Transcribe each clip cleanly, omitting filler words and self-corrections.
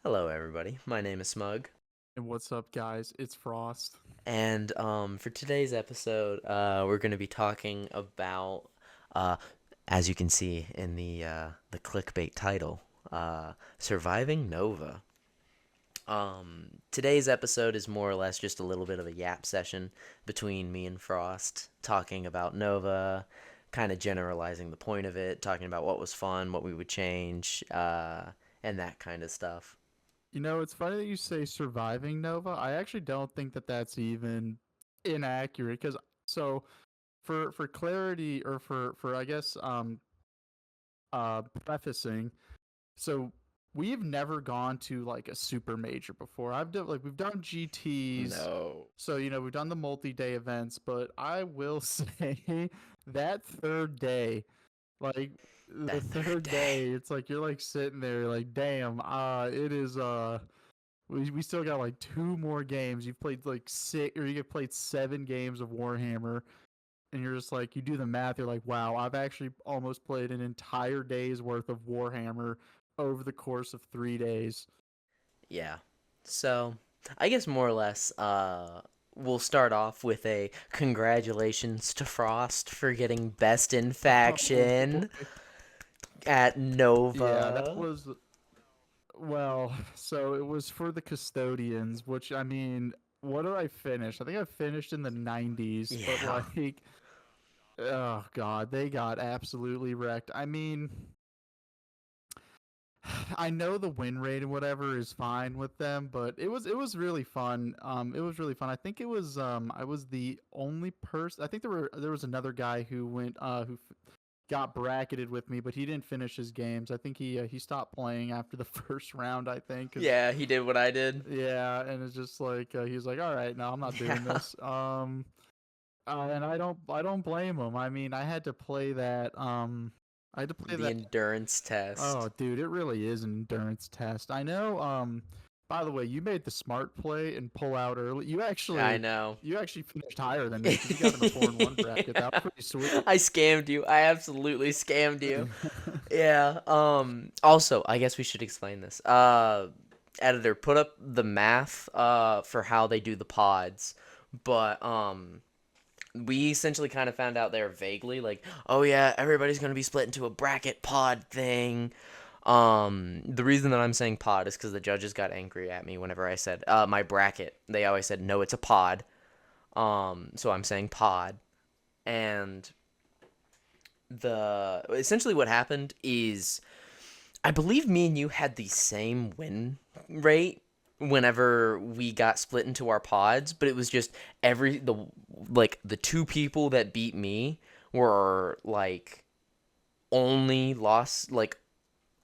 Hello, everybody. My name is Smug, And what's up, guys? It's Frost. and for today's episode, we're going to be talking about, uh, as you can see in the clickbait title, surviving Nova. Today's episode is more or less just a little bit of a yap session between me and Frost, talking about Nova, kind of generalizing the point of it, talking about what was fun, what we would change, and that kind of stuff. It's funny that you say surviving Nova. I actually don't think that that's even inaccurate because so for clarity or for I guess prefacing, so we've never gone to like a super major before. I've done like we've done GTs, No. so we've done the multi-day events, but I will say that third day. Like the That third third day. day, it's like you're like sitting there like, damn, it is we still got like two more games. You've played like six or you get played 7 games of Warhammer and you're just like you do the math, you're like, wow, I've actually almost played an entire day's worth of Warhammer over the course of 3 days. Yeah. So, I guess more or less, we'll start off with a congratulations to Frost for getting Best in Oh Faction boy. at Yeah, that Nova. was well, so it was for the custodians, which I mean, what did I finish? I think I finished in the 90s, but Yeah. like oh god, they got absolutely wrecked. I mean, I know the win rate and whatever is fine with them, but it was really fun. It was really fun. I think it was I was the only person. I think there was another guy who went got bracketed with me, but he didn't finish his games. I think he stopped playing after the first round. I think because Yeah, he did what I did. yeah, and it's just like he's like, all right, no, I'm not doing Yeah. this. And I don't blame him. I mean, I had to play that. I had to play The that. endurance Oh, test. dude, it really is an endurance test. I know. By the way, you made the smart play and pull out early. You I actually, know. you actually finished higher than me because you got in the 4-1 bracket. That was pretty sweet. I scammed you. I absolutely scammed you. Yeah. Also, I guess we should explain this. Editor, put up the math for how they do the pods. But we essentially kind of found out there vaguely like, oh yeah, everybody's going to be split into a bracket pod thing. The reason that I'm saying pod is cuz the judges got angry at me whenever I said my bracket. They always said no, it's a pod. So I'm saying pod. And the essentially what happened is I believe me and you had the same win rate whenever we got split into our pods, but it was just the two people that beat me were like only lost like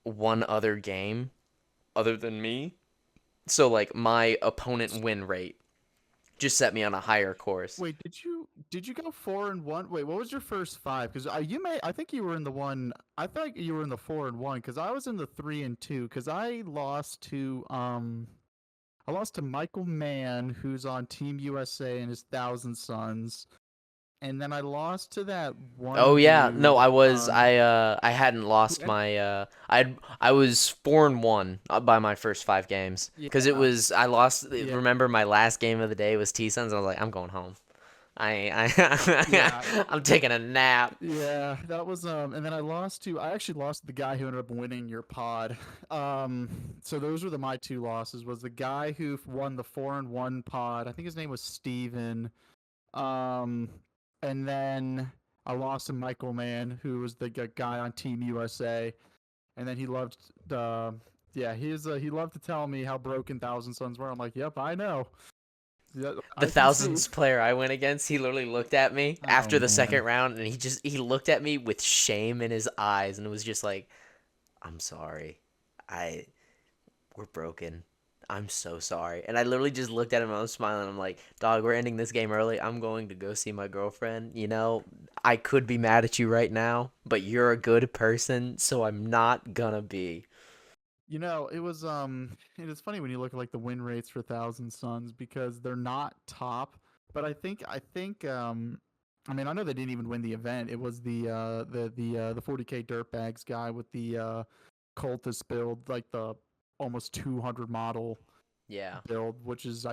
one other game other than me. So like my opponent win rate just set me on a higher course. Wait, did you go 4-1? Wait, what was your first five? Because I think you were in the one. I thought you were in the 4-1 because I was in the 3-2 because I lost to Michael Mann, who's on Team USA and his Thousand Sons, and then I lost to that Oh one yeah, no, dude. I hadn't Who lost ended, my I was 4-1 by my first 5 games because it yeah, was I lost. yeah, Remember my last game of the day was T Suns. I was like, I'm going home. yeah, I'm taking a nap. yeah. That was and then I actually lost to the guy who ended up winning your pod. So those were my two losses. Was the guy who won the 4-1 pod? I think his name was Steven. Um, and then I lost to Michael Mann, who was the guy on Team USA. And then he loved yeah, he loved to tell me how broken Thousand Sons were. I'm like, yep, I know. Yeah, The I can see. thousands player I went against, he literally looked at me Oh after the man. second round, and he looked at me with shame in his eyes, and it was just like, I'm sorry, I we're broken. I'm so sorry. And I literally just looked at him and I was smiling. I'm like, dog, we're ending this game early. I'm going to go see my girlfriend. I could be mad at you right now, but you're a good person, so I'm not gonna be. It is funny when you look at like the win rates for Thousand Sons because they're not top, but I think I mean I know they didn't even win the event. It was the 40K Dirtbags guy with the cultist build, like almost 200 model Yeah. build, which is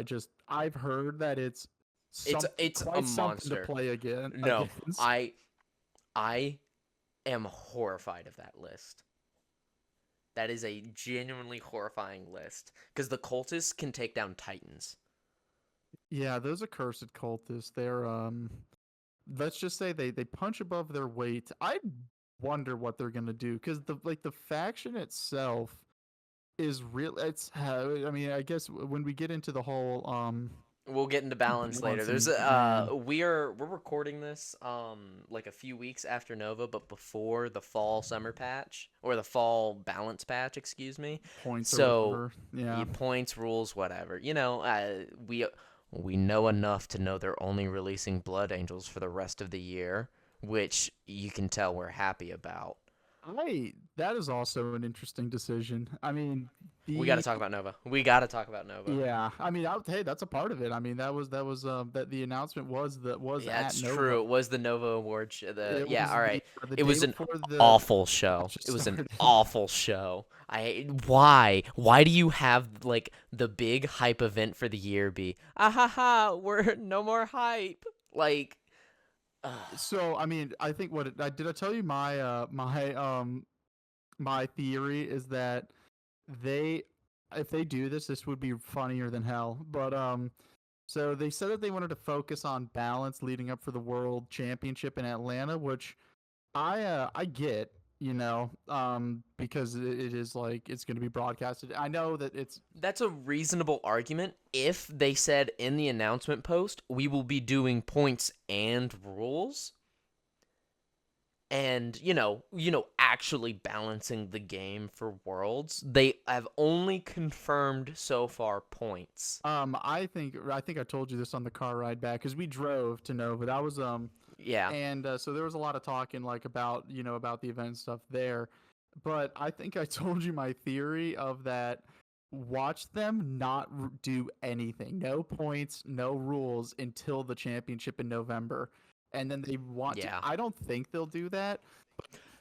I've heard that it's It's a quite something to monster. play No, against. I am horrified of that list. That is a genuinely horrifying list because the cultists can take down titans. Yeah, those accursed cultists, they're let's just say they punch above their weight. I wonder what they're gonna do because the faction itself is real. It's I mean, I guess when we get into the whole We'll get into balance later. There's balancing, a man, we're recording this like a few weeks after Nova, but before the fall summer patch or the fall balance patch, excuse me. points or So, whatever. Yeah. points, rules, whatever. We know enough to know they're only releasing Blood Angels for the rest of the year, which you can tell we're happy about. I that is also an interesting decision. I mean, We got to the talk about Nova. We got to talk about Nova. yeah, I mean, hey, that's a part of it. I mean, that was that the announcement was Yeah, at it's true. Nova. It was the Nova Award the It yeah, was all right. the It day was an before the awful show. matches It was an started. awful show. Why do you have like the big hype event for the year be ah ha ha, we're no more hype. Like So, I mean, I think did I tell you my theory is that they if they do this, this would be funnier than hell. But so they said that they wanted to focus on balance leading up for the World Championship in Atlanta, which I get, because it is like it's going to be broadcasted. I know that it's that's a reasonable argument if they said in the announcement post we will be doing points and rules and actually balancing the game for worlds. They have only confirmed so far points. I think I told you this on the car ride back because we drove to Nova. That was Yeah. and so there was a lot of talking like about about the event and stuff there. But I think I told you my theory of that. Watch them not do anything, no points, no rules until the championship in November, and then they want to. Yeah. I don't think they'll do that.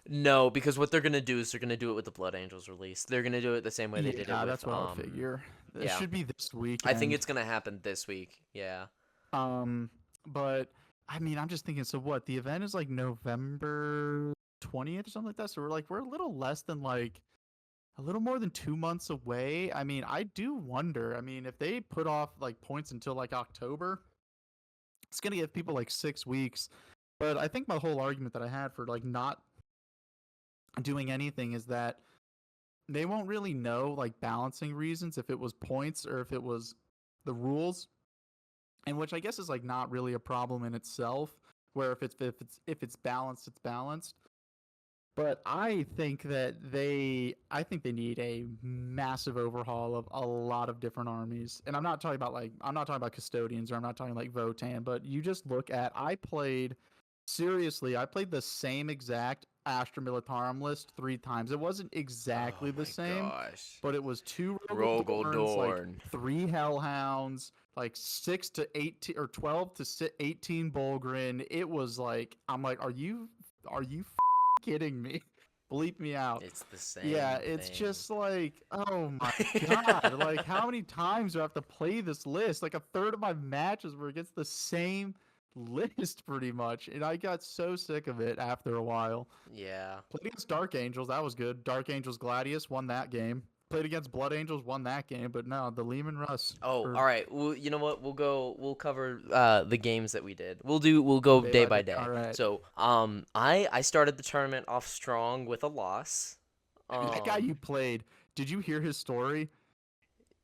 No, because what they're gonna do is they're gonna do it with the Blood Angels release. They're gonna do it the same way they did it Yeah, with that's what I would figure. It yeah. should be this I think weekend. it's gonna happen this week. Yeah. Um, but I mean, I'm just thinking. So what? The event is like November 20th or something like that. So we're a little less than like a little more than 2 months away. I mean, I do wonder. I mean, if they put off like points until like October, it's gonna give people like 6 weeks. But I think my whole argument that I had for like not doing anything is that they won't really know like balancing reasons if it was points or if it was the rules, and which I guess is like not really a problem in itself. Where if it's balanced, it's balanced. But I think they need a massive overhaul of a lot of different armies. And I'm not talking about custodians or I'm not talking like Votan, but you just look at I played the same exact Astra Militarum list 3 times. It wasn't Oh exactly the my same, gosh. but it was 2 Rogaldorns, like Rogaldorn. 3 Hellhounds, like 6 to 18 or 12 to 18 Bulgrin. It was like I'm like, are you kidding me? Bleep me out. It's the Yeah, same it's thing. just like, oh my god. Like, how many times do I have to play this list? Like, a third of my matches were against the same list, pretty much. And I got so sick of it after a while. Yeah. Played against Dark Angels. That was good. Dark Angels Gladius won that game. Played against Blood Angels, won that game. But no, the Lehman Russ, Oh, or all right. Well, you know what? We'll cover the games that we did. We'll go day day by by day. day. All right. So, I started the tournament off strong with a loss. That guy you Um played, did you hear his story?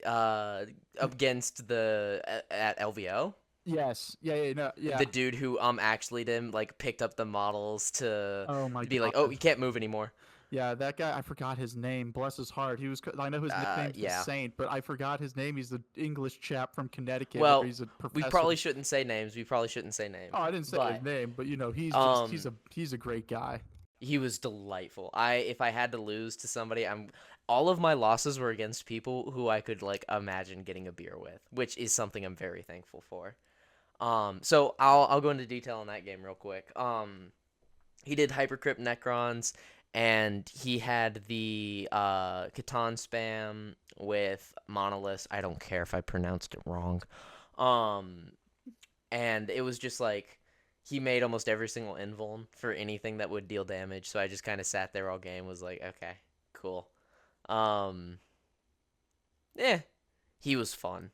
uh Against at LVO. Yes. Yeah, yeah, no, yeah. The dude who actually did like picked up the models to Oh my be like, "Oh, god. you can't move anymore." Yeah, that guy, I forgot his name. Bless his heart. I know his nickname's the Yeah. Saint, but I forgot his name. He's the English chap from Connecticut where Well, he's a we professor. probably shouldn't say names. We probably shouldn't say Oh, names. I didn't say his But name, but he's um he's a great guy. he was delightful. If I had to lose to somebody, I'm all of my losses were against people who I could like imagine getting a beer with, which is something I'm very thankful for. So I'll go into detail on that game real quick. He did Hypercrypt Necrons and he had the Catan spam with Monolith. I don't care if I pronounced it wrong. Um, and it was just like he made almost every single invuln for anything that would deal damage. So I just kind of sat there all game, was like, okay, cool. Um, yeah, he was fun.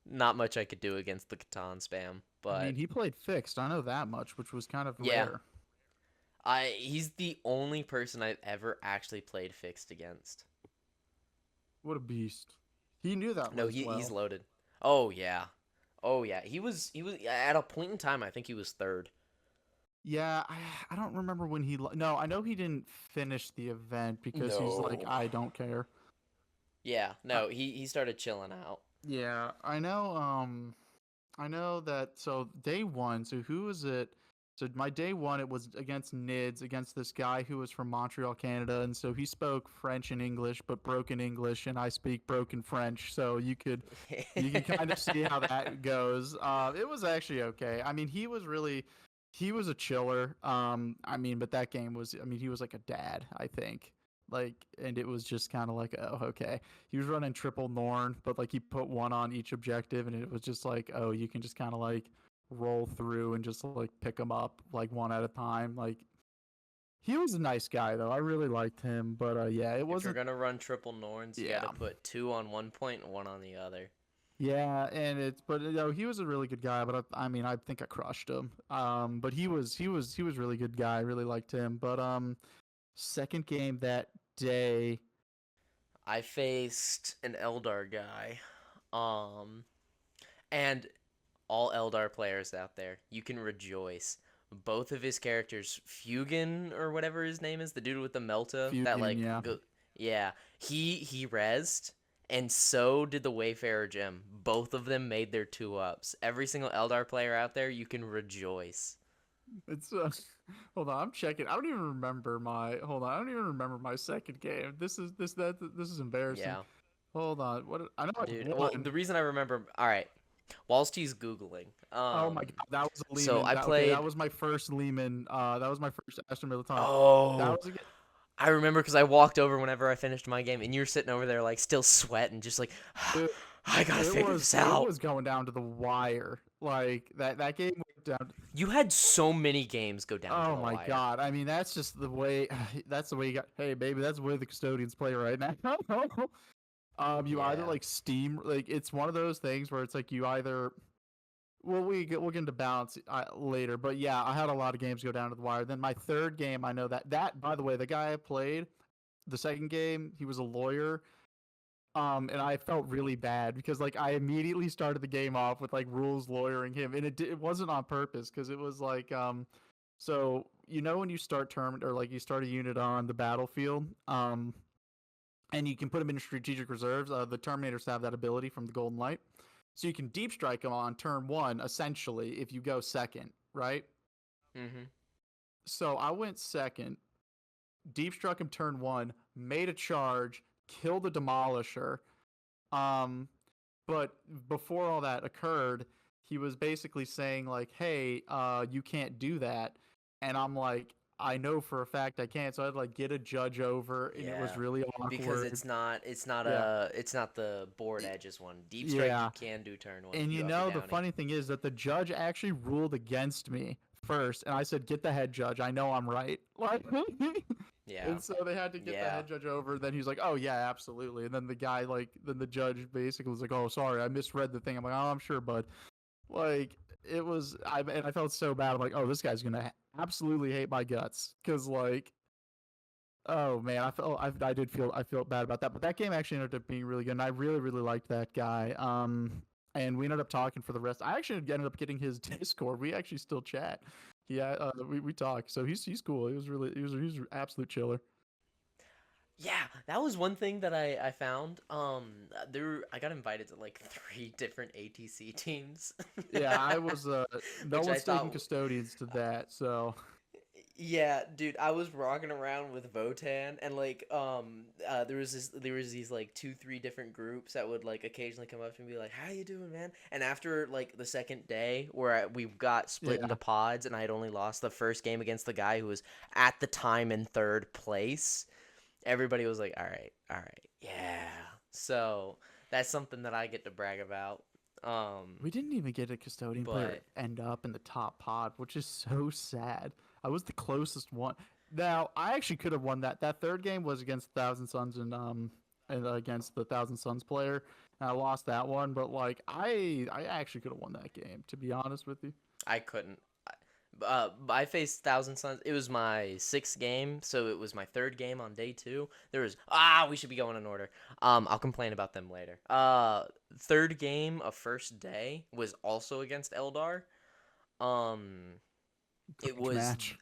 Not much I could do against the Catan spam, I mean, but he played fixed. I know that much, which was kind of yeah, rare. he's the only person I've ever actually played fixed against. What a beast. He knew that No, list he's well. loaded. Oh yeah. Oh yeah. He was at a point in time I think he was third. Yeah, I don't remember when no, I know he didn't finish the event because he's like, No. I don't care. Yeah, I, no, he started chilling out. yeah, I know that. So day one. So who was it? So my day one, it was against Nids, against this guy who was from Montreal, Canada, and so he spoke French and English, but broken English, and I speak broken French. So you can kind of see how that goes. It was actually okay. I mean, he was a chiller. I mean, but that game was, I mean, he was like a dad, I think. Like, and it was just kind of like, oh, okay. He was running triple Norn, but like he put one on each objective, and it was just like, oh, you can just kind of like roll through and just like pick them up like one at a time. Like he was a nice guy though. I really liked him, but yeah, it If you're wasn't. gonna run triple Norns, you Yeah, gotta put two on one point and one on the other. yeah, and it's but you know he was a really good guy. But I mean I think I crushed him. But he was really good guy. I really liked him. But second game that day. I faced an Eldar guy. Um, and all Eldar players out there, you can rejoice. Both of his characters, Fugan or whatever his name is, the dude with the Melta, that Fugian, like yeah. go, yeah, he rezzed, and so did the Wayfarer Gem. Both of them made their two ups. Every single Eldar player out there, you can rejoice. It's hold on, I'm checking. I don't even remember my hold on. I don't even remember my second game. This is embarrassing. Yeah, Hold on. What I know I dude. Well, won. the reason I remember, all right, whilst he's googling, Oh my god, that was a so Lehman. I That okay, that played. was my first Lehman. That was my first Aston Villa time. That Oh, was a I remember because I walked over whenever I finished my game, and you're sitting over there like still sweating, just like it, I gotta figure this it out. was going down to the wire. Like that game went down. You had so many games go down to Oh the my wire. god. I mean, that's just the way. That's the way you got. Hey, baby, that's the way the custodians play right now. You either Yeah. like steam, like it's one of those things where it's like you either. Well, we'll get into balance later, but yeah, I had a lot of games go down to the wire. Then my third game, I know that by the way, the guy I played, the second game, he was a lawyer. And I felt really bad because like I immediately started the game off with like rules lawyering him, and it wasn't on purpose because it was like so you know when you start term or like you start a unit on the battlefield, and you can put them in strategic reserves. The Terminators have that ability from the Golden Light, so you can deep strike them on turn one essentially if you go second, right? Mhm. So I went second, deep struck him turn one, made a charge, killed the Demolisher. Um, but before all that occurred, he was basically saying like, "Hey, you can't do that," and I'm like, "I know for a fact I can't." So I'd like get a judge over, and it was Yeah. really Because awkward. it's not Yeah, it's not the board edges one. Deep strike you yeah. can do turn one if And you you go up your know the downy. funny thing is that the judge actually ruled against me first, and I said, "Get the head judge. I know I'm right." Like, Yeah. and so they had to get the Yeah. head judge over. Then he's like, "Oh yeah, absolutely." And then the guy, like, then the judge basically was like, "Oh, sorry, I misread the thing." I'm like, "Oh, I'm sure, bud." Like, it was, and I felt so bad. I'm like, "Oh, this guy's gonna absolutely hate my guts," because like, oh man, I did feel I felt bad about that. But that game actually ended up being really good, and I really really liked that guy. And we ended up talking for the rest. I actually ended up getting his Discord. We actually still chat. Yeah, we talk. So he's cool. He was an absolute chiller. Yeah, that was one thing that I found. There I got invited to like three different ATC teams, Yeah, I was. No which I one's taking thought, custodians to that. So Yeah, dude, I was rocking around with Votan and like there was these like two, three different groups that would like occasionally come up to me and be like, "How you doing, man?" And after like the second day where we got split into Yeah. pods and I had only lost the first game against the guy who was at the time in third place, everybody was like, all right, yeah." So that's something that I get to brag about. We didn't even get a custodian player But end up in the top pod, which is so sad. I was the closest one. Now, I actually could have won that. That third game was against Thousand Suns and against the Thousand Suns player. And I lost that one, but like I actually could have won that game, to be honest with you. I couldn't. I faced Thousand Suns. It was my sixth game, so it was my third game on day two. There was we should be going in order. I'll complain about them later. Third game of first day was also against Eldar. Um, it Garbage was match.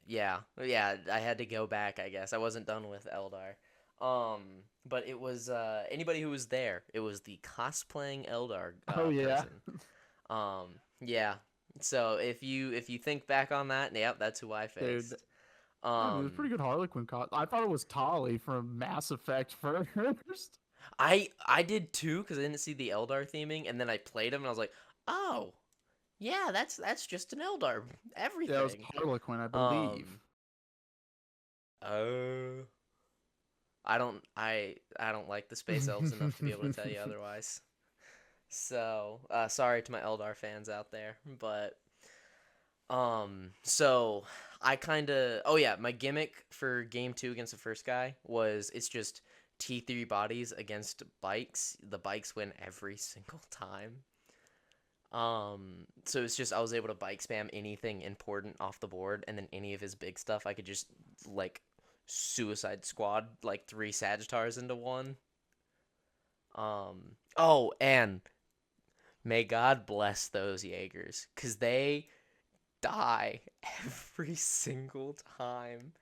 yeah. I had to go back. I guess I wasn't done with Eldar. Um, but it was anybody who was there. It was the cosplaying Eldar Oh yeah. person. Yeah. So if you think back on that, yep, that's who I Dude, faced. I mean, it was pretty good Harlequin caught. I thought it was Tolly from Mass Effect first. I did too because I didn't see the Eldar theming, and then I played him, and I was like, oh yeah, that's just an Eldar Yeah, it was everything. Harlequin, I believe. Um, uh, I don't like the space elves enough to be able to tell you otherwise. So sorry to my Eldar fans out there, but so I kind of oh yeah, my gimmick for game 2 against the first guy was it's just T3 bodies against bikes. The bikes win every single time. So it's just I was able to bike spam anything important off the board, and then any of his big stuff I could just like suicide squad like three Sagittars into one. Oh, and may God bless those Jaegers, cause they die every single time,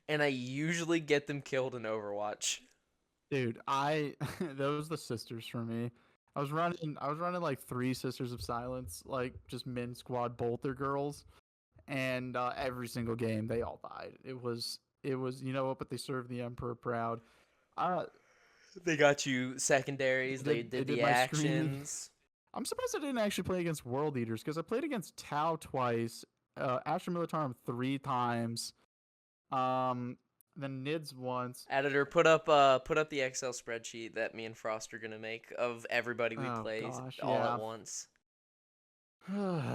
and I usually get them killed in Overwatch. Dude, I those the sisters for me. I was running like three Sisters of Silence, like just min squad bolter girls, and every single game they all died. It was you know what, but they served the Emperor proud. Uh They got you secondaries. they They did they did did the my screaming. actions. I'm surprised I didn't actually play against World Eaters because I played against Tau twice, Astra Militarum three times, um, then Nids once. Editor, put up the Excel spreadsheet that me and Frost are gonna make of everybody we Oh play gosh, all at yeah. once.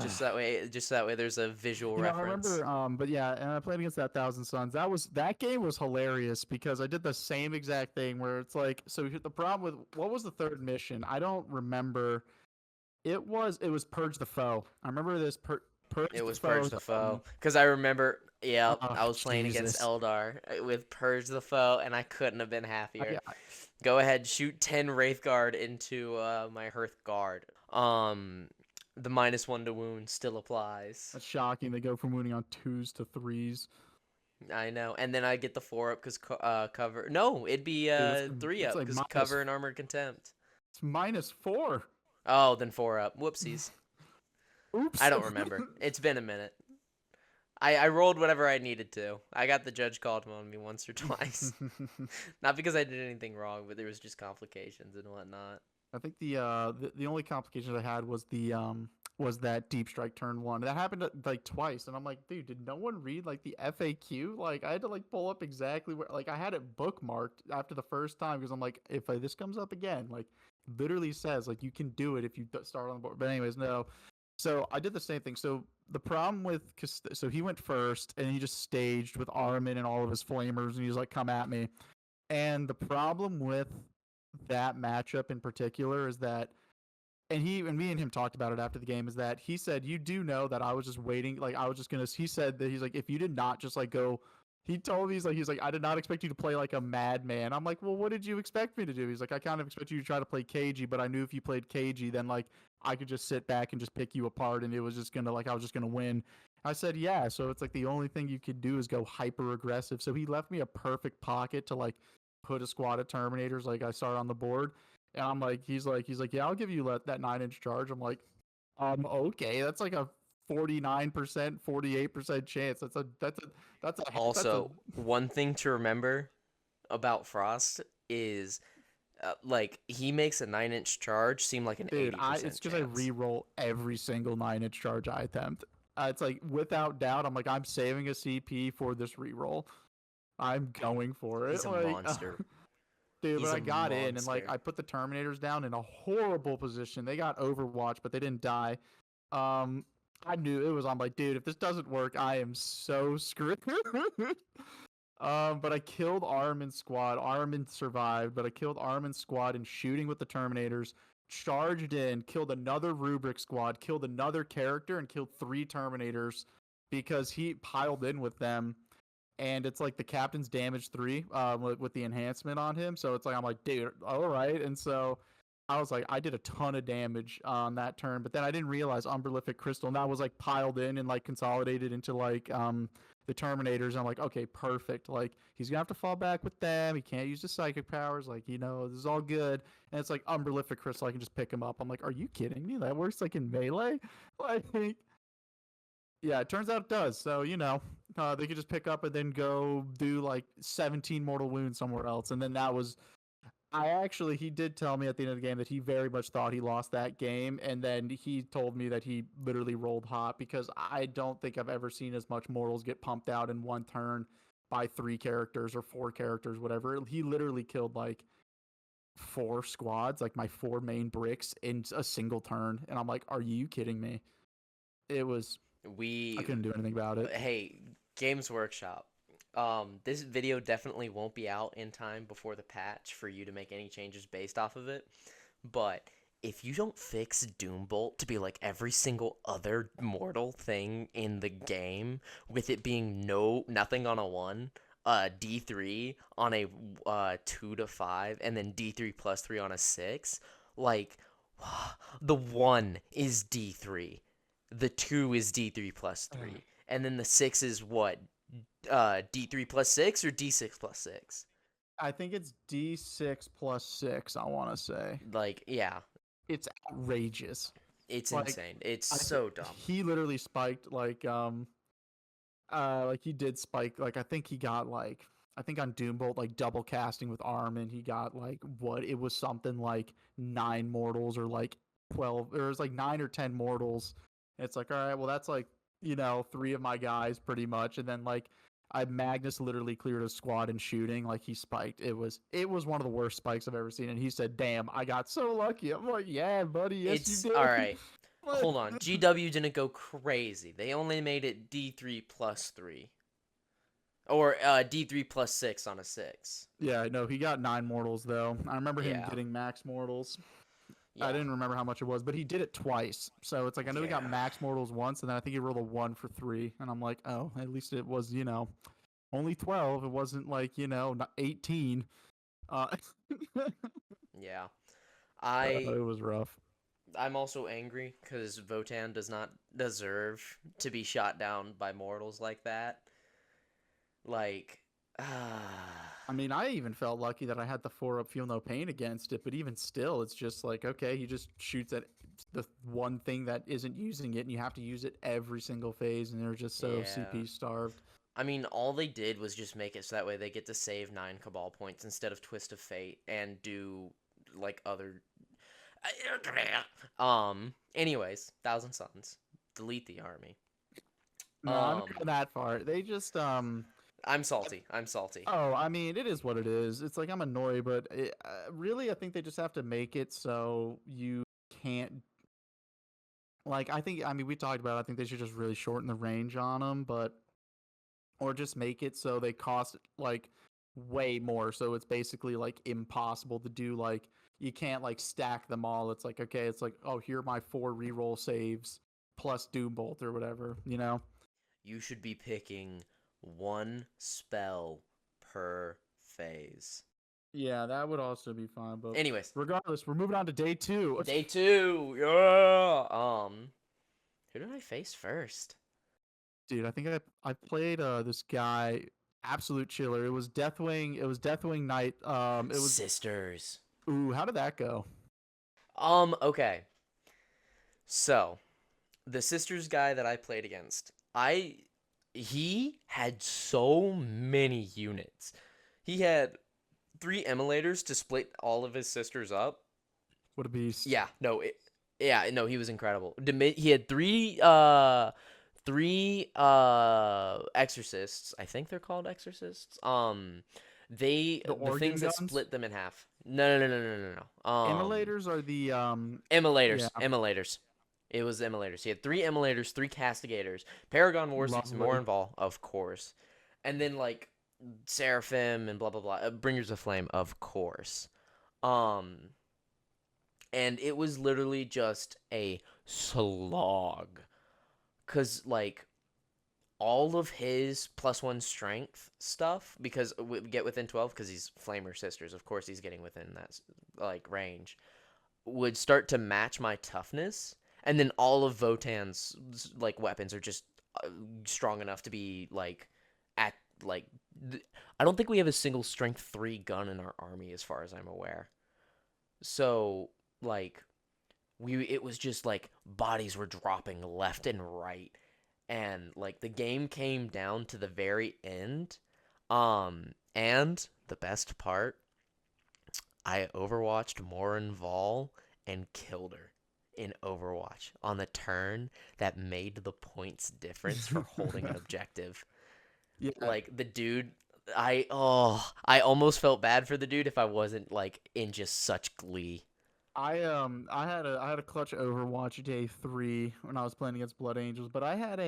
Just so that way there's a visual You know, I reference. remember, but yeah, and I played against that Thousand Suns. That game was hilarious because I did the same exact thing where it's like, so the problem with what was the third mission? I don't remember. It was Purge the Foe. I remember this It Purge the was Purge Foe. the Foe. Because I remember, yeah, Oh I was playing against Jesus, Eldar with Purge the Foe, and I couldn't have been happier. I, Go ahead, shoot 10 Wraith Guard into my Hearth Guard. The -1 to wound still applies. that's shocking. They go from winning on twos to threes. I know. And then I get the 4 up because cover. No, it'd be Dude, that's 3 that's up like because minus. cover and armored contempt. It's -4. Oh, then 4 up. Whoopsies. I Oops. don't remember. It's been a minute. I rolled whatever I needed to. I got the judge called on me once or twice. Not because I did anything wrong, but there was just complications and whatnot. I think the only complication I had was that deep strike turn one. That happened like twice, and I'm like, dude, did no one read like the FAQ? Like I had to like pull up exactly where like I had it bookmarked after the first time because I'm like, if this comes up again, like literally says like you can do it if you start on the board. But anyways, no. So I did the same thing. So the problem with so he went first and he just staged with Armin and all of his flamers and he was like, come at me. And the problem with that matchup in particular is that and he and me and him talked about it after the game is that he said you do know that I was just waiting like I was just gonna he said that he's like if you did not just like go he told me he's like I did not expect you to play like a madman. I'm like, well, what did you expect me to do? He's like, I kind of expect you to try to play cagey, but I knew if you played cagey then like I could just sit back and just pick you apart and it was just gonna like I was just gonna win. I said, yeah, so it's like the only thing you could do is go hyper aggressive. So he left me a perfect pocket to like put a squad of Terminators like I started on the board. And I'm like, he's like, yeah, I'll give you that 9-inch charge. I'm like, okay, that's like a 49%, 48% chance. That's a Also, one thing to remember about Frost is like he makes a 9-inch charge seem like an dude. It's 80% because I chance. re-roll every single 9-inch charge I attempt. It's like without doubt, I'm like I'm saving a CP for this re-roll. I'm going for it. He's a Like, monster. dude, but He's I a got in and like monster. I put the Terminators down in a horrible position. They got Overwatch, but they didn't die. Um, I knew it was. I'm like, dude, if this doesn't work, I am so screwed. But I killed Armin squad. Armin survived, but I killed Armin squad in shooting with the Terminators. Charged in, killed another Rubric squad, killed another character, and killed 3 Terminators because he piled in with them. And it's like the captain's damage 3 with the enhancement on him. So it's like I'm like, dude, all right. And so I was like, I did a ton of damage on that turn, but then I didn't realize Umberlific Crystal, and that was like piled in and like consolidated into like the Terminators. I'm like, okay, perfect. Like he's gonna have to fall back with them. He can't use his psychic powers. Like this is all good. And it's like Umberlific Crystal. I can just pick him up. I'm like, are you kidding me? That works like in melee. Like, yeah, it turns out it does. So they could just pick up and then go do like 17 mortal wounds somewhere else, and then that was he did tell me at the end of the game that he very much thought he lost that game, and then he told me that he literally rolled hot because I don't think I've ever seen as much mortals get pumped out in one turn by 3 characters or 4 characters, whatever. He literally killed like 4 squads, like my 4 main bricks in a single turn, and I'm like, are you kidding me? It was I We couldn't do anything about it. Hey, Games Workshop. This video definitely won't be out in time before the patch for you to make any changes based off of it. But if you don't fix Doombolt to be like every single other mortal thing in the game, with it being nothing on a 1, D3 on a 2 to 5, and then D3 plus 3 on a 6, like the 1 is D3. The 2 is D3 plus 3. And then the 6 is what? D3 plus 6 or D6 plus 6? I think it's D6 plus 6. I want to say Like, yeah, it's outrageous. it's Like insane. It's so dumb. he literally spiked like he did spike like I think on Doombolt like double casting with Armin he got like what it was something like 9 mortals or like 12 or it was like 9 or 10 mortals. And it's like all right, well that's like 3 of my guys pretty much, and then like I Magnus literally cleared a squad in shooting like he spiked. It was one of the worst spikes I've ever seen, and he said, "Damn, I got so lucky." I'm like, "Yeah, buddy, yes you It's all did." right. Hold on. GW didn't go crazy. They only made it D3 plus 3. Or D3 plus 6 on a 6. Yeah, no, he got 9 mortals though. I remember him Yeah. getting max mortals. I Yeah. didn't remember how much it was, but he did it twice. So it's like I know he got Yeah. max mortals once, and then I think he rolled a 1 for 3, and I'm like, oh, at least it was only 12. It wasn't like not 18. Uh, Yeah. I it was rough. I'm also angry because Votan does not deserve to be shot down by mortals like that. Like, I mean, I even felt lucky that I had the 4-up feel no pain against it, but even still, it's just like, okay, he just shoots at the one thing that isn't using it, and you have to use it every single phase, and they're just so yeah. CP starved. I mean, all they did was just make it so that way they get to save 9 Cabal points instead of Twist of Fate and do, like, other. Anyways, Thousand Suns. Delete the army. No, I'm not Um, going that far. They just I'm salty. I'm salty. Oh, I mean, it is what it is. It's like I'm annoyed, but really, I think they just have to make it so you can't. Like, I mean, we talked about. I think they should just really shorten the range on them, but or just make it so they cost like way more. So it's basically like impossible to do. Like, you can't like stack them all. It's like okay, it's like oh, here are my 4 reroll saves plus Doom Bolt or whatever. You should be picking one spell per phase. Yeah, that would also be fine. But Anyways, regardless, we're moving on to day 2. day 2. Yeah. Who did I face first? Dude, I think I played this guy, absolute chiller. It was Deathwing. It was Deathwing Knight. It was Sisters. ooh. How did that go? Okay. So, the sisters guy that I played against, he had so many units. He had three emulators to split all of his sisters up. What a beast. Yeah, no, yeah, no, he was incredible. He had three exorcists. I think they're called exorcists. The The organ things that guns. split them in half. No. Immolators are the yeah, Emulators. It was emulators. He had three emulators, three castigators, Paragon Warseeks, and lovely. Morinval, of course, and then like Seraphim and blah blah blah. Bringers of Flame, of course. Um, and it was literally just a slog, cause like all of his +1 strength stuff, because we get within 12, because he's Flamer sisters. Of course, he's getting within that like range, would start to match my toughness, and then all of Votan's like weapons are just strong enough to be like at like I don't think we have a single strength 3 gun in our army as far as I'm aware. So like it was just like bodies were dropping left and right, and like the game came down to the very end. And the best part, I overwatched Morin Vol and killed her in Overwatch on the turn that made the points difference for holding an objective. Yeah, Like the dude, I almost felt bad for the dude if I wasn't like in just such glee. I had a clutch Overwatch day 3 when I was playing against Blood Angels, but I had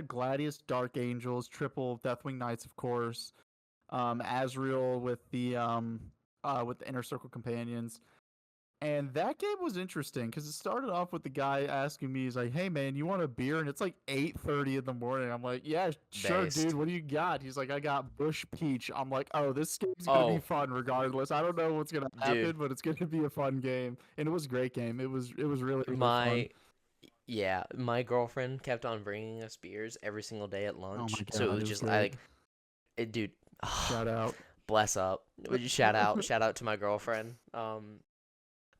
Gladius, Dark Angels, triple Deathwing Knights, of course, Azrael with the Inner Circle Companions. And that game was interesting because it started off with the guy asking me, he's like, "Hey man, you want a beer?" And it's like 8:30 in the morning. I'm like, "Yeah, sure, dude. Based. What do you got?" He's like, "I got Bush Peach." I'm like, "Oh, this game's gonna be Oh, fun regardless. I don't know what's gonna dude, happen, but it's gonna be a fun game." And it was a great game. It was really really fun. my yeah, my girlfriend kept on bringing us beers every single day at Oh my lunch. So it god, was it was just I great. like dude. Shout out. Bless up. Shout out to my girlfriend.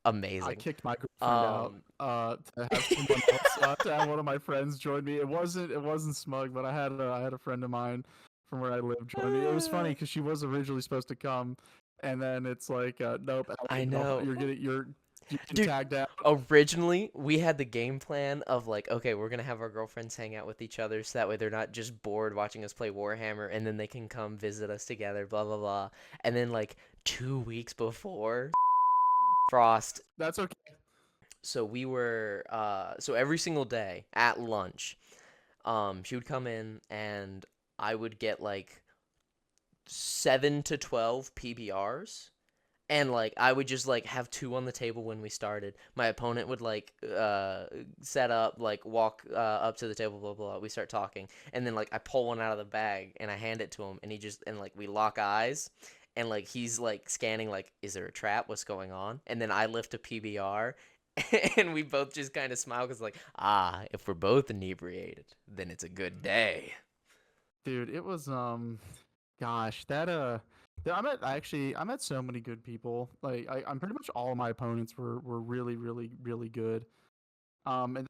I Amazing. kicked my girlfriend out Um, to have someone else to have one of my friends join me. It wasn't Smug, but I had a friend of mine from where I live join me. It was funny because she was originally supposed to come, and then it's like nope, I Ellie, no, know. you're getting Dude, tagged out. originally we had the game plan of like, okay, we're gonna have our girlfriends hang out with each other so that way they're not just bored watching us play Warhammer, and then they can come visit us together, blah blah blah. And then like 2 weeks before Frost, That's okay. so we were so every single day at lunch, she would come in and I would get like 7 to 12 PBRs, and like I would just like have two on the table when we started. My opponent would like set up, like walk up to the table, blah, blah blah. We start talking, and then like I pull one out of the bag and I hand it to him, and he just and like we lock eyes, and like he's like scanning, like, is there a trap? What's going on? And then I lift a PBR. And we both just kind of smile because, like, if we're both inebriated, then it's a good day. Dude, it was gosh, that I met so many good people. Like I'm pretty much all of my opponents were really really really good. And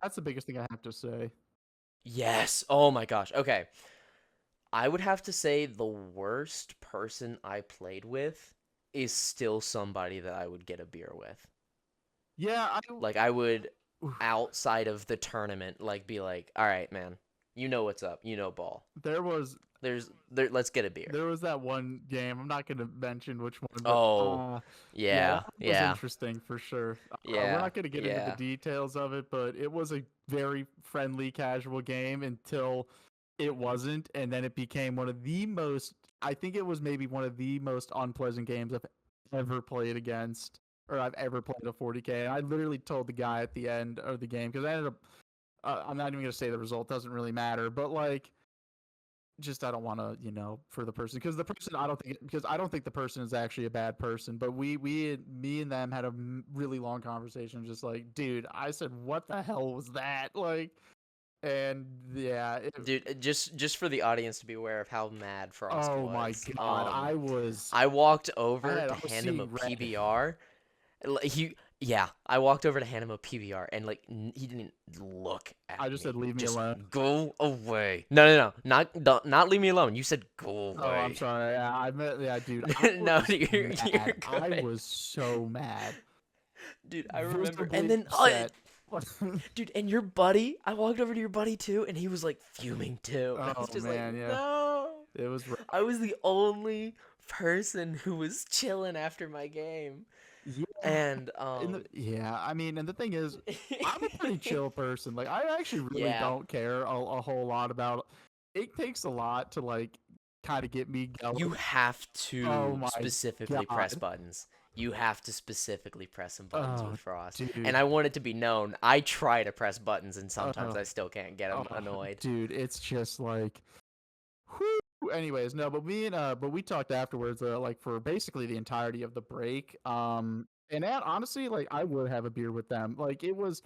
that's the biggest thing I have to say. Yes. Oh my gosh. Okay. I would have to say the worst person I played with is still somebody that I would get a beer with. Yeah, Like I would, oof, outside of the tournament, like be like, "All right, man. You know what's up. You know ball. there was Let's get a beer." there was that one game. I'm not going to mention which one, but Oh. yeah, that Yeah. one was Yeah. interesting for sure. We're Yeah. not going to get into the Yeah. details of it, but it was a very friendly, casual game until it wasn't, and then it became one of the most. I think it was maybe one of the most unpleasant games I've ever played against, or I've ever played a 40k. And I literally told the guy at the end of the game because I ended up. I'm not even going to say the result; doesn't really matter. But like, just I don't want to, for the person because the person I don't think the person is actually a bad person. But me and them had a really long conversation. Just like, dude, I said, what the hell was that? Like, and yeah, Dude, just for the audience to be aware of how mad Frost oh my was. god, I walked over I to was hand him a seeing red. PBR. He Yeah, I walked over to hand him a PBR and like he didn't look I at just said me. leave me Just alone. go away. No, no, no. Not leave me alone. You said go Oh, I'm away. sorry. Yeah, I meant, yeah, dude. I No, was you're mad. I good. was so mad, Dude, I remember. And visibly then upset. dude, and your buddy, I walked over to your buddy too and he was like fuming too. And I was Oh just like, man, yeah, "No." it was I rough. was the only person who was chilling after my game. Yeah, And yeah. I mean, and the thing is, I'm a pretty chill person. Like, I actually really yeah. don't care a whole lot about. It takes a lot to like kind of get me You going. have Oh to my specifically press god. buttons. You have to specifically press some buttons with Oh, Frost. And dude. I want it to be known, I try to press buttons and sometimes Oh, I still can't get them oh, annoyed. dude. It's just like. Whew. Anyways, no, but but we talked afterwards, like for basically the entirety of the break. And that honestly, like I would have a beer with them. Like it was,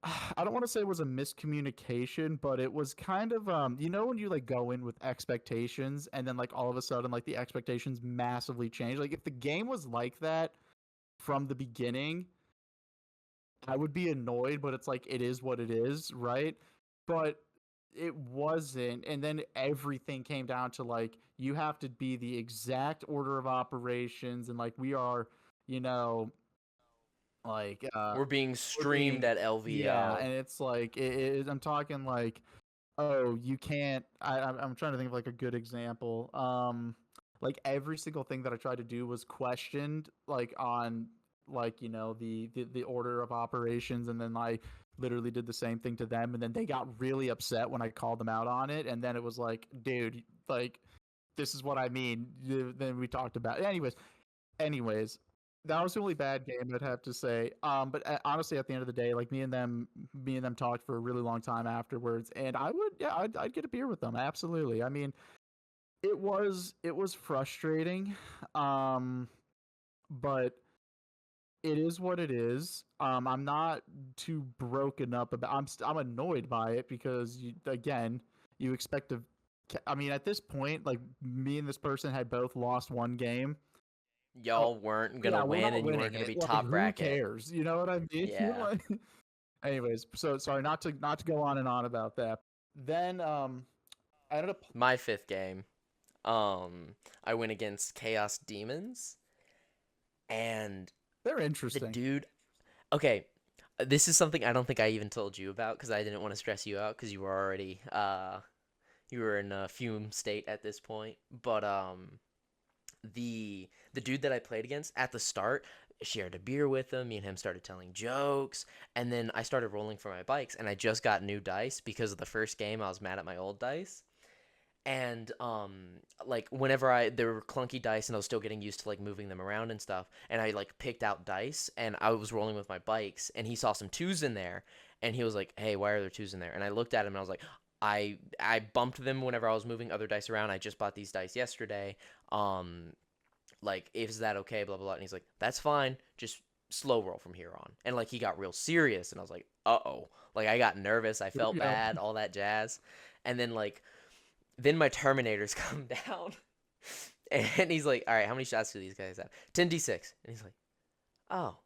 I don't want to say it was a miscommunication, but it was kind of, when you like go in with expectations and then like all of a sudden like the expectations massively change. Like if the game was like that from the beginning, I would be annoyed, but it's like it is what it is, right? But it wasn't, and then everything came down to like you have to be the exact order of operations, and like we are, you know, like We're being we're streamed being, at yeah, LVO. and it's like I'm talking like, oh, you can't. I'm trying to think of like a good example. Like every single thing that I tried to do was questioned, like on like the order of operations, and then I literally did the same thing to them, and then they got really upset when I called them out on it, and then it was like, dude, like this is what I mean. Then we talked about it. Anyways, that was the only bad game I'd have to say. But honestly, at the end of the day, like me and them talked for a really long time afterwards, and I would, yeah, I'd get a beer with them. Absolutely. I mean, it was frustrating, um, but it is what it is. I'm not too broken up about. I'm annoyed by it because again, you expect to. I mean, at this point, like me and this person had both lost one game. Y'all weren't gonna Yeah, we're win not and you winning weren't gonna it. be Like, top who bracket. cares? You know what I mean? Yeah. Like, anyways, so sorry not to go on and on about that. Then I ended up. My fifth game, I went against Chaos Demons and They're the interesting. dude. Okay, this is something I don't think I even told you about because I didn't want to stress you out because you were already you were in a fume state at this point. But the dude that I played against at the start shared a beer with him. Me and him started telling jokes, and then I started rolling for my bikes. And I just got new dice because of the first game. I was mad at my old dice, and like whenever I there were clunky dice and I was still getting used to like moving them around and stuff, and I like picked out dice and I was rolling with my bikes and he saw some twos in there and he was like, "Hey, why are there twos in there?" And I looked at him and I was like, I bumped them whenever I was moving other dice around. I just bought these dice yesterday. um like, is that okay, blah blah blah. And he's like, "That's fine, just slow roll from here on." And like he got real serious and I was like, "Uh-oh." Like I got nervous, I Here we felt go. bad, all that jazz. And then my Terminators come down, and he's like, "All right, how many shots do these guys have?" 10d6, and he's like, "Oh,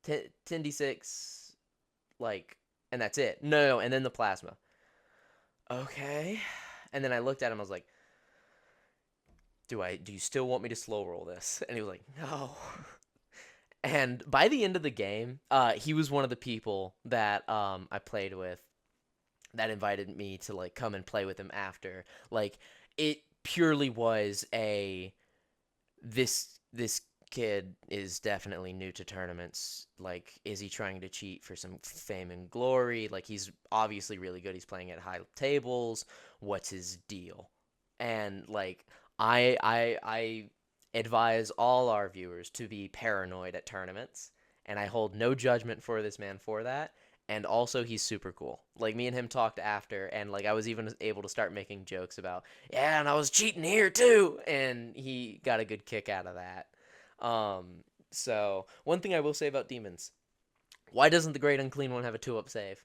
10d6, like, and that's it." No, no, and then the plasma. Okay, and then I looked at him. I was like, Do you still want me to slow roll this?" And he was like, "No." And by the end of the game, he was one of the people that I played with that invited me to like come and play with him after. Like it purely was a this kid is definitely new to tournaments. Like, is he trying to cheat for some fame and glory? Like, he's obviously really good. He's playing at high tables. What's his deal? And like, I advise all our viewers to be paranoid at tournaments, and I hold no judgment for this man for that. And also, he's super cool. Like, me and him talked after, and like I was even able to start making jokes about, "Yeah, and I was cheating here too," and he got a good kick out of that. So one thing I will say about demons: why doesn't the Great Unclean One have a 2-up save?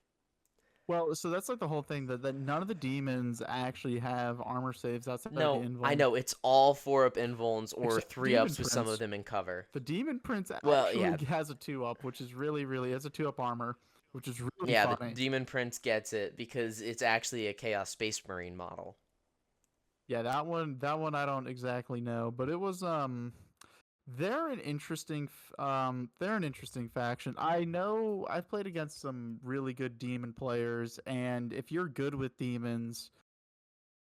Well, so that's like the whole thing that none of the demons actually have armor saves outside of the No, I invuln, know it's all 4-up invulns or except the 3-ups with some of them in cover. The demon prince Well, actually yeah, has a 2-up, which is really has a 2-up armor, which is really yeah, the funny. Demon Prince gets it because it's actually a Chaos Space Marine model. Yeah, that one I don't exactly know, but it was they're an interesting they're an interesting faction. I know I've played against some really good demon players, and if you're good with demons,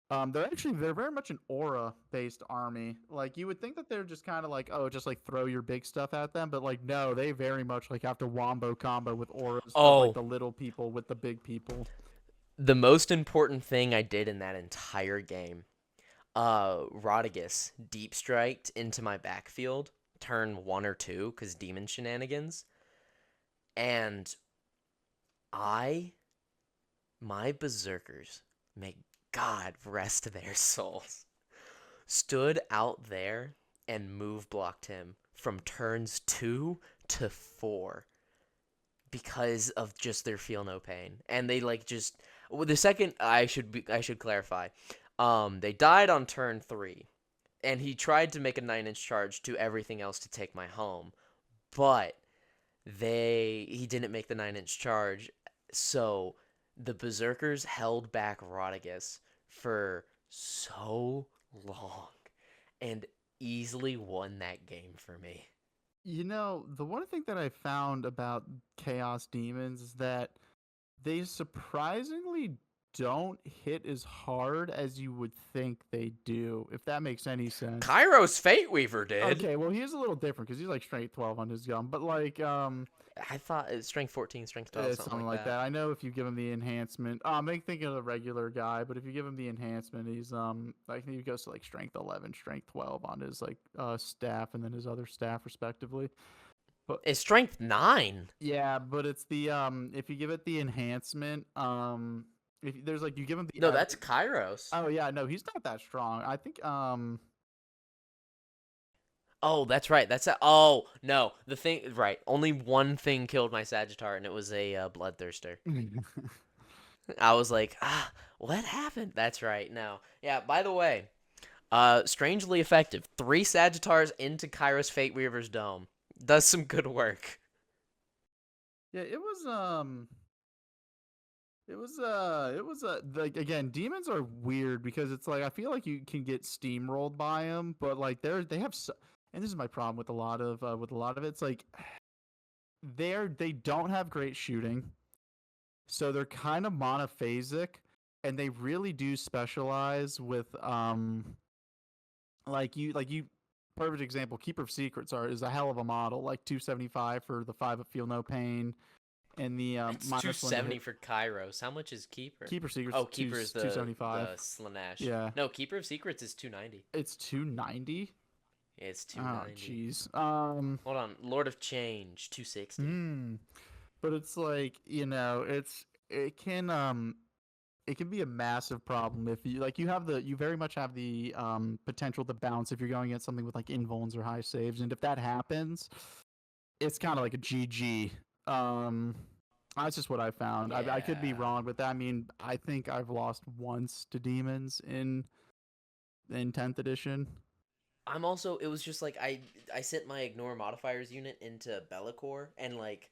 they're very much an aura based army. Like you would think that they're just kind of like, oh, just like throw your big stuff at them, but like no, they very much like have to wombo combo with auras of like Oh, the little people with the big people. the most important thing I did in that entire game, Rodigus deep striked into my backfield, turn 1 or 2, because demon shenanigans, and I, my berserkers, may God rest their souls, stood out there and move blocked him from turns 2 to 4 because of just their feel no pain. And they like just well, the second I should clarify. They died on turn 3 and he tried to make a 9-inch charge to everything else to take my home, but he didn't make the 9-inch charge. So the berserkers held back Rodigus for so long and easily won that game for me. You know, the one thing that I found about Chaos Demons is that they surprisingly don't hit as hard as you would think they do, if that makes any sense. Kairos Fate Weaver did. Okay, well, he's a little different because he's like strength 12 on his gun, but like, I thought it was strength 14, strength 12, something something like like that. that. I know if you give him the enhancement, I'm thinking of the regular guy, but if you give him the enhancement, he's I think he goes to like strength 11, strength 12 on his like staff, and then his other staff respectively. But It's strength 9. yeah, but it's the if you give it the enhancement, if there's like you give him the No, that's Kairos. oh yeah, no, he's not that strong. I think Oh, that's right. Oh, no. The thing, right. Only one thing killed my Sagittar, and it was a Bloodthirster. I was like, what happened? That's right. No. Yeah, by the way, strangely effective. 3 Sagittars into Kairos Fate Weaver's Dome. Does some good work. yeah, it was like again, demons are weird because it's like I feel like you can get steamrolled by them, but like they have so, and this is my problem with a lot of it. It's like they don't have great shooting, so they're kind of monophasic, and they really do specialize with like you perfect example. Keeper of Secrets is a hell of a model, like 275 for the 5 of Feel No Pain and the It's minus one to 270 hit. for Kairos. How much is Keeper? Keeper Secrets Oh, Keeper is two the seventy five. Slanesh. Yeah, No, Keeper of Secrets is 290. it's 290. It's Oh 290. jeez. Hold on, Lord of Change, 260. Hmm. But it's like it can be a massive problem if you like you very much have the potential to bounce if you're going against something with like invulns or high saves, and if that happens, it's kind of like a GG. Um, that's just what I found. I could be Yeah. wrong with that. I mean, I think I've lost once to demons in 10th edition. I'm also it was just like I sent my ignore modifiers unit into Bellacore and like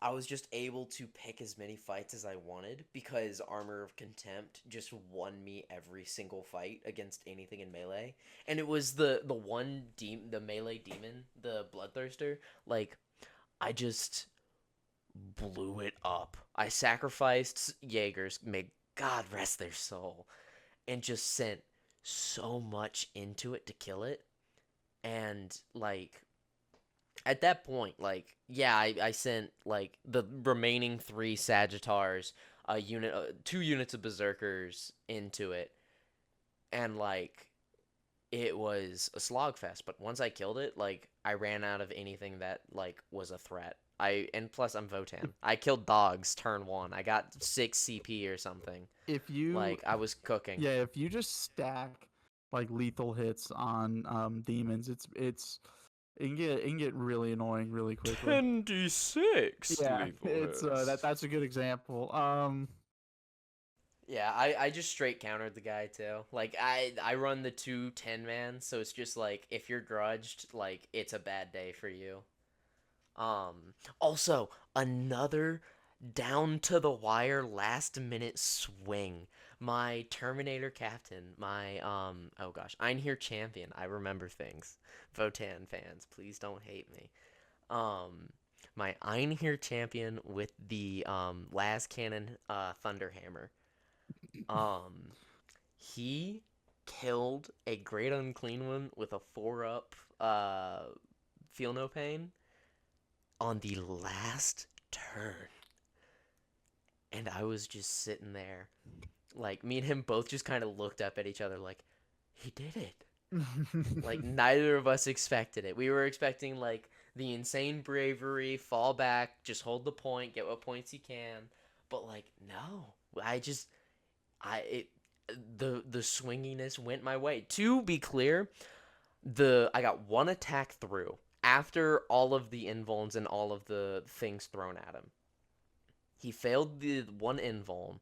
I was just able to pick as many fights as I wanted because Armor of Contempt just won me every single fight against anything in melee. And it was the melee demon, the Bloodthirster, like I just blew it up. I sacrificed Jaegers, may God rest their soul, and just sent so much into it to kill it. And like at that point, like, yeah, I sent like the remaining 3 Sagittars, a unit, 2 units of Berserkers into it, and like it was a slogfest. But once I killed it, like I ran out of anything that like was a threat. And plus I'm Votan. I killed dogs turn 1. I got 6 CP or something. If you Like I was cooking. Yeah, if you just stack like lethal hits on demons, it can get really annoying really quickly. 10d6 Yeah, lethal it's hits. that's a good example. Yeah, I just straight countered the guy too. Like I run the 2 10 man, so it's just like if you're grudged, like it's a bad day for you. Also another down to the wire last minute swing. My Terminator captain, my oh gosh, I'm here champion. I remember things. Votan fans, please don't hate me. Um my Einherjar champion with the las cannon thunderhammer. Um he killed a great unclean one with a 4 up feel no pain on the last turn. And I was just sitting there. Like, me and him both just kind of looked up at each other, like, he did it. Like, neither of us expected it. We were expecting, like, the insane bravery, fall back, just hold the point, get what points you can. But, like, no. I just, I, it, the swinginess went my way. To be clear, I got one attack through after all of the invulns and all of the things thrown at him. He failed the one invuln,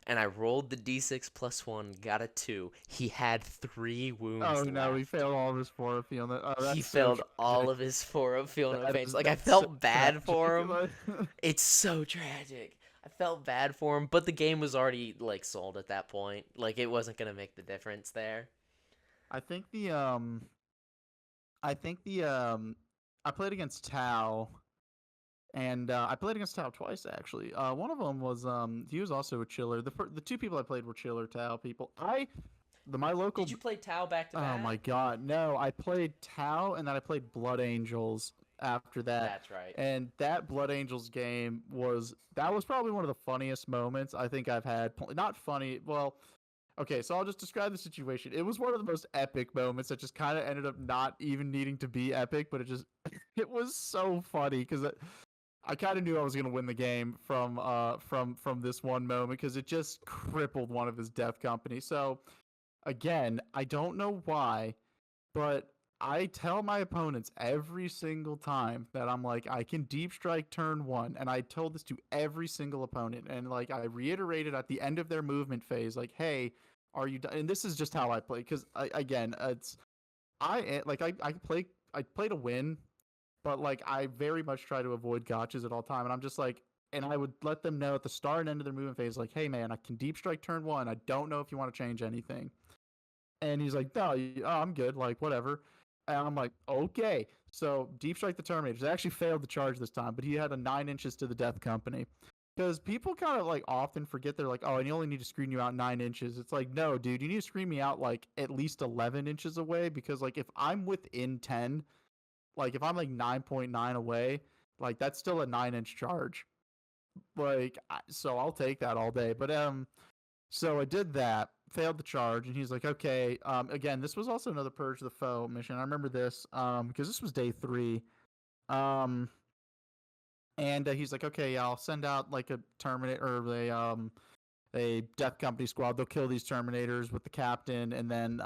and I rolled the d6 plus one, got a 2. He had 3 wounds Oh no, he left. failed all of his four field. Oh, He that's so failed all tragic. of his 4 up feel no That pains. is Like, I that's so felt bad for tragic. him. It's so tragic. I felt bad for him, but the game was already, like, sold at that point. Like, it wasn't going to make the difference there. I think the I think the I played against Tao, and I played against Tao twice actually. One of them was he was also a chiller. The two people I played were chiller Tao people. My Did local. you play Tau back to Oh my back? god, no! I played Tao, and then I played Blood Angels after that. That's right. And that Blood Angels game was probably one of the funniest moments I think I've had. Not funny, well, okay, so I'll just describe the situation. It was one of the most epic moments that just kind of ended up not even needing to be epic, but it just it was so funny because I kind of knew I was going to win the game from this one moment because it just crippled one of his death company. So again, I don't know why, but I tell my opponents every single time that I'm like, I can deep strike turn one. And I told this to every single opponent. And like, I reiterated at the end of their movement phase, like, hey, are you done? And this is just how I play. Cause again, I play to win, but like, I very much try to avoid gotchas at all time. And I'm just like, and I would let them know at the start and end of their movement phase, like, hey man, I can deep strike turn one. I don't know if you want to change anything. And he's like, no, I'm good, like, whatever. And I'm like, okay. So Deep Strike the Terminators. They actually failed the charge this time, but he had a 9 inches to the death company. Because people kind of like often forget they're like, oh, and you only need to screen you out 9 inches. It's like, no, dude, you need to screen me out like at least 11 inches away. Because like if I'm within 10, like if I'm like 9.9 away, like that's still a 9 inch charge. Like, so I'll take that all day. But so I did that, failed the charge, and he's like, okay. Again, this was also another Purge the Foe mission. I remember this because this was day 3. Um, and he's like, okay, yeah, I'll send out like a Terminator or a Death Company squad. They'll kill these Terminators with the captain, and then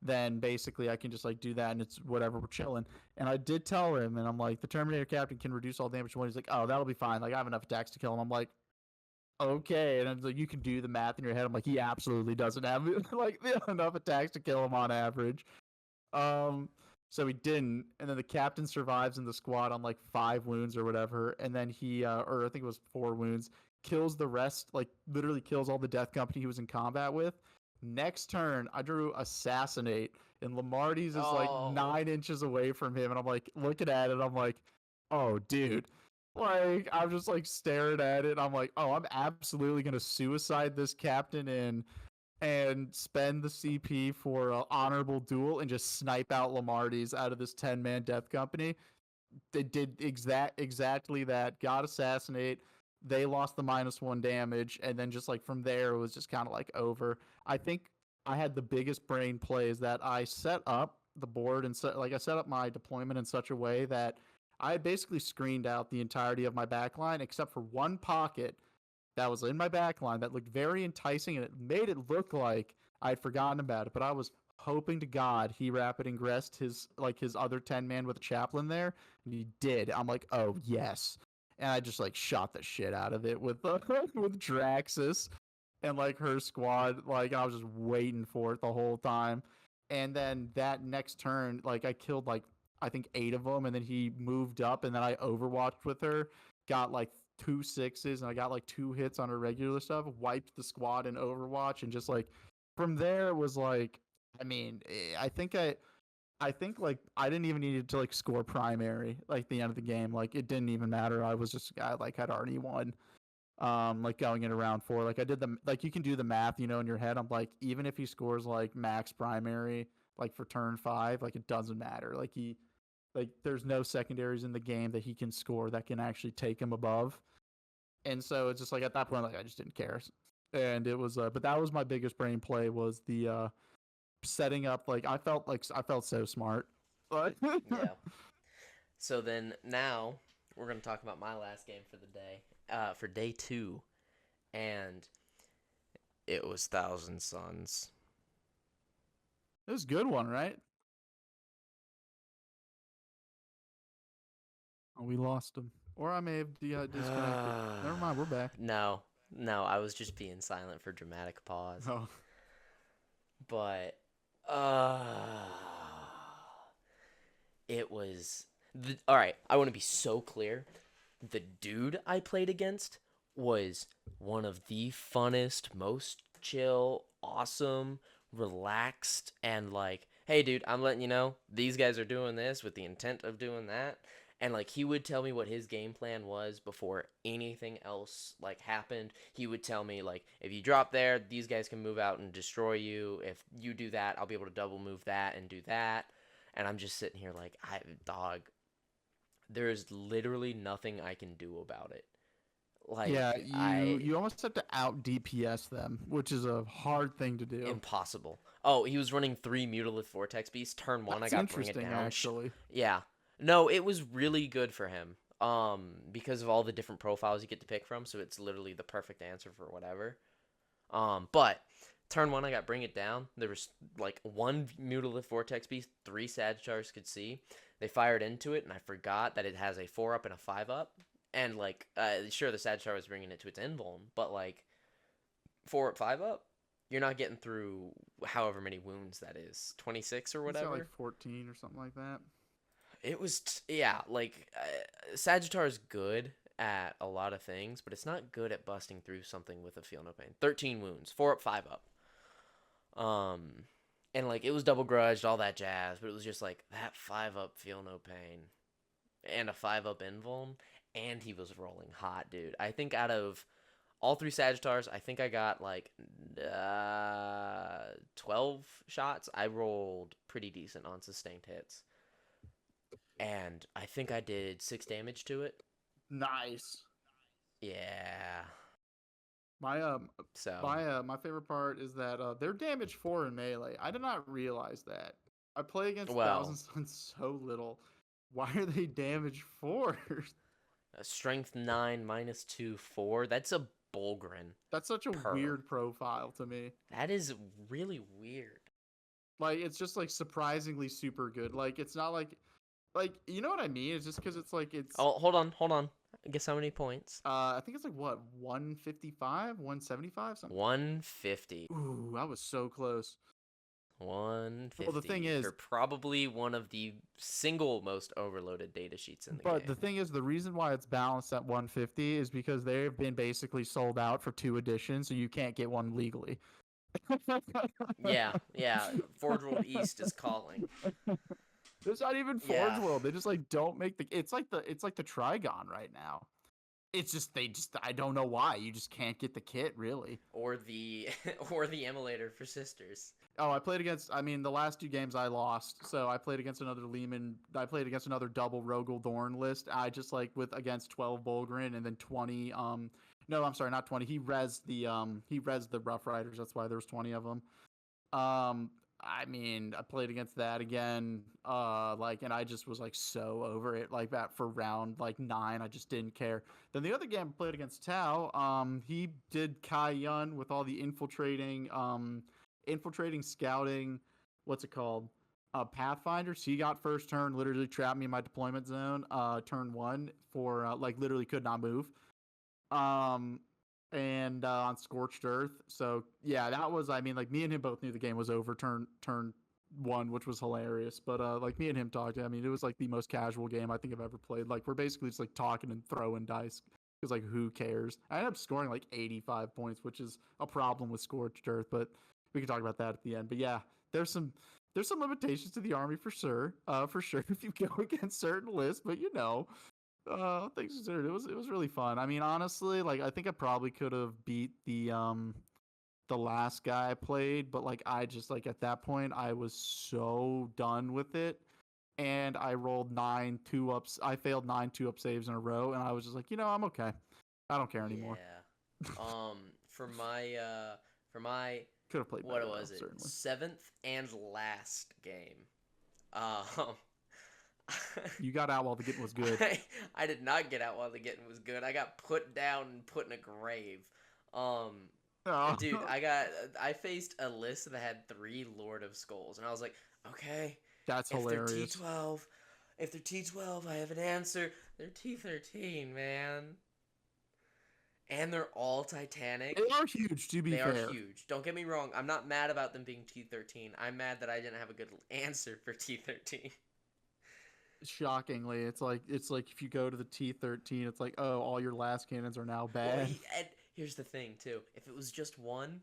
then basically I can just like do that, and it's whatever, we're chilling. And I did tell him, and I'm like, the Terminator captain can reduce all damage to one. He's like, oh, that'll be fine. Like I have enough attacks to kill him. I'm like, okay. And it's like, you can do the math in your head. I'm like, he absolutely doesn't have like enough attacks to kill him on average. Um, so he didn't. And then the captain survives in the squad on like 5 wounds or whatever. And then he, or I think it was 4 wounds, kills the rest, like literally kills all the death company he was in combat with. Next turn, I drew Assassinate, and Lamarty's is like Oh. 9 inches away from him. And I'm like, looking at it, I'm like, oh, dude. Like, I'm just like staring at it. I'm like, oh, I'm absolutely going to suicide this captain and spend the CP for an honorable duel and just snipe out Lamarty's out of this 10-man death company. They did exactly that. Got assassinate. They lost the -1 damage, and then just like from there, it was just kind of like over. I think I had the biggest brain play is that I set up the board and like I set up my deployment in such a way that I had basically screened out the entirety of my backline except for one pocket that was in my backline that looked very enticing, and it made it look like I'd forgotten about it. But I was hoping to God he rapid ingressed his other 10 man with a chaplain there, and he did. I'm like, oh yes, and I just like shot the shit out of it with with Draxus. and like her squad, like I was just waiting for it the whole time. And then that next turn, like I killed like I think 8 of them, and then he moved up, and then I overwatched with her, got like 2 6s, and I got like 2 hits on her regular stuff, wiped the squad in Overwatch, and just like from there it was like, I mean, I think like I didn't even need to like score primary like the end of the game. Like it didn't even matter. I was just I like had already won. Like going into round 4. Like I did the like you can do the math, in your head. I'm like, even if he scores like max primary, like for turn 5, like it doesn't matter. Like there's no secondaries in the game that he can score that can actually take him above. And so it's just like at that point, like I just didn't care. And it was but that was my biggest brain play was the setting up. Like I felt so smart. But Yeah. So then now we're gonna talk about my last game for the day, for day 2, and it was Thousand Suns. it was a good one, right? Oh, we lost him. Or I may have disconnected. Never mind, we're back. No, no, I was just being silent for dramatic pause. Oh, But uh it was all right. I want to be so clear. The dude I played against was one of the funnest, most chill, awesome, relaxed, and like, hey, dude, I'm letting you know these guys are doing this with the intent of doing that. And like he would tell me what his game plan was before anything else like happened. He would tell me like if you drop there, these guys can move out and destroy you. If you do that, I'll be able to double move that and do that. And I'm just sitting here like, I dog, there is literally nothing I can do about it. yeah. Like You I you almost have to out DPS them, which is a hard thing to do. impossible. Oh, he was running 3 Mutalith Vortex Beasts. Turn 1, I That's got Bring It interesting, Down. actually. Yeah. No, it was really good for him. Because of all the different profiles you get to pick from, so it's literally the perfect answer for whatever. But turn 1, I got Bring It Down. There was like 1 Mutalith Vortex Beast, 3 Sagittars could see. They fired into it, and I forgot that it has a 4-up and a 5-up. And like, sure, the Sagittar was bringing it to its invuln, but like 4-up, 5-up, you're not getting through however many wounds that is, 26 or He's got like whatever. 14 or something like that. It was yeah, like Sagittar is good at a lot of things, but it's not good at busting through something with a feel no pain. 13 wounds, 4-up, 5-up. Um, and like it was double grudged, all that jazz, but it was just like that 5-up feel no pain and a 5-up invuln, and he was rolling hot, dude. I think out of all 3 Sagittars, I think I got like 12 shots. I rolled pretty decent on sustained hits, and I think I did 6 damage to it. Nice. Yeah. My So, my favorite part is that they're damage 4 in melee. I did not realize that. I play against Thousand well, Suns so little. Why are they damage 4? strength 9 minus 2 4. That's a Bulgrin That's such a per. weird profile to me. That is really weird. Like it's just like surprisingly super good. Like it's not like you know what I mean? It's just because it's like it's Oh, hold on, hold on. Guess how many points? I think it's like what 155, 175 something. 150. Ooh, I was so close. Well, the thing 150 for is, probably one of the single most overloaded data sheets in the but the game. thing is, the reason why it's balanced at 150 is because they've been basically sold out for 2 editions, so you can't get one legally. Yeah, yeah. Forge World East is calling. There's not even Forge Yeah. World. They just like don't make the. It's like the Trigon right now. It's just they just I don't know why you just can't get the kit really. Or the or the emulator for sisters. Oh, I played against. I mean, the last 2 games I lost. So I played against another Lehman. I played against another double Rogel Dorn list. I just like with against 12 Bulgrin and then 20. No, I'm sorry, not 20. He res the Rough Riders. That's why there's 20 of them. I mean, I played against that again. Like, and I just was like so over it. Like that for round like 9, I just didn't care. Then the other game I played against Tao. He did Kai Yun with all the infiltrating, scouting. What's it called? Pathfinders. He got first turn, literally trapped me in my deployment zone. Turn 1 for like literally could not move. Um, and on Scorched Earth. So yeah, that was. I mean, like me and him both knew the game was over. Turn one, which was hilarious. But like me and him talked. I mean, it was like the most casual game I think I've ever played. Like we're basically just like talking and throwing dice because like who cares? I ended up scoring like 85 points, which is a problem with Scorched Earth. But we can talk about that at the end. But yeah, there's some. There's some limitations to the army for sure. For sure, if you go against certain lists, but you know, thanks considered, it was really fun. I mean, honestly, like I think I probably could have beat the last guy I played, but like I just like at that point I was so done with it, and I rolled 9 2-ups. I failed 9 2-up saves in a row, and I was just like, I'm okay. I don't care anymore. Yeah. For my Could have played what better though, was it? certainly. Seventh and last game. Um You got out while the getting was good. I did not get out while the getting was good. I got put down and put in a grave. Um, dude, Oh, I faced a list that had 3 Lord of Skulls, and I was like, okay, that's if they're hilarious. T12, if they're T12, I have an answer. They're T13, man, and they're all They Titanic. are huge, to be They are fair. huge. Don't get me wrong. I'm not mad about them being T13. I'm mad that I didn't have a good answer for T13. Shockingly, it's like if you go to the T13, it's like, oh, all your last cannons are now Well, bad. and here's the thing too. If it was just one,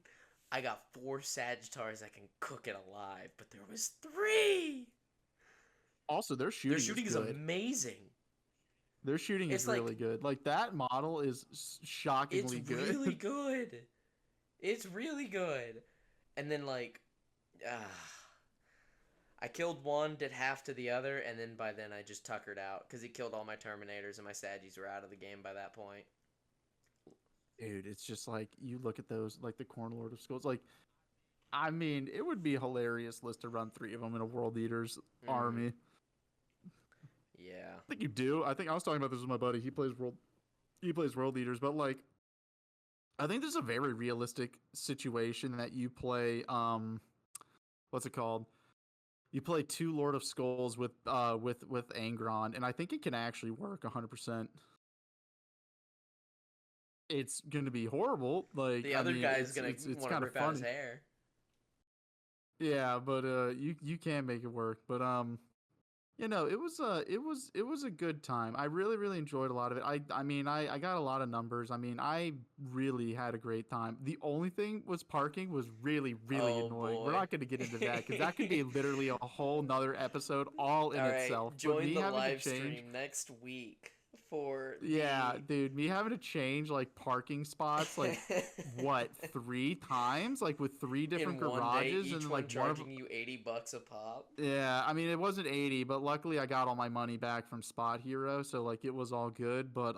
I got 4 Sagittars that can cook it alive, but there was 3. Also, their Their shooting is shooting is good. amazing. Their shooting is It's really like good. Like that model is it's shockingly good. really good. It's really good. And then like, I killed one, did half to the other, and then by then I just tuckered out because he killed all my Terminators and my Saggies were out of the game by that point. Dude, it's just like you look at those, like the Corn Lord of Skulls. Like, I mean, it would be hilarious list to run 3 of them in a World Eaters Mm-hmm. army. I Yeah. think you do. I think I was talking about this with my buddy. He plays World Eaters, but like I think there's a very realistic situation that you play what's it called? You play 2 Lord of Skulls with Angron, and I think it can actually work 100%. It's going to be horrible. Like The I other mean, guy's it's gonna it's it's want to kind of rip out his funny. hair. Yeah, but you can make it work. But it was a good time. I really enjoyed a lot of it. I mean I got a lot of numbers. I mean I really had a great time. The only thing was parking was really Oh annoying. We're boy. not going to get into that because that could be literally a whole nother episode all in All right, itself. But join me the having to live change, stream next week for yeah, the dude, me having to change like parking spots like what 3 times, like with 3 different in one day, garages, and each then one like one of charging you $80 a pop. yeah, I mean it wasn't 80, but luckily I got all my money back from Spot Hero, so like it was all good. But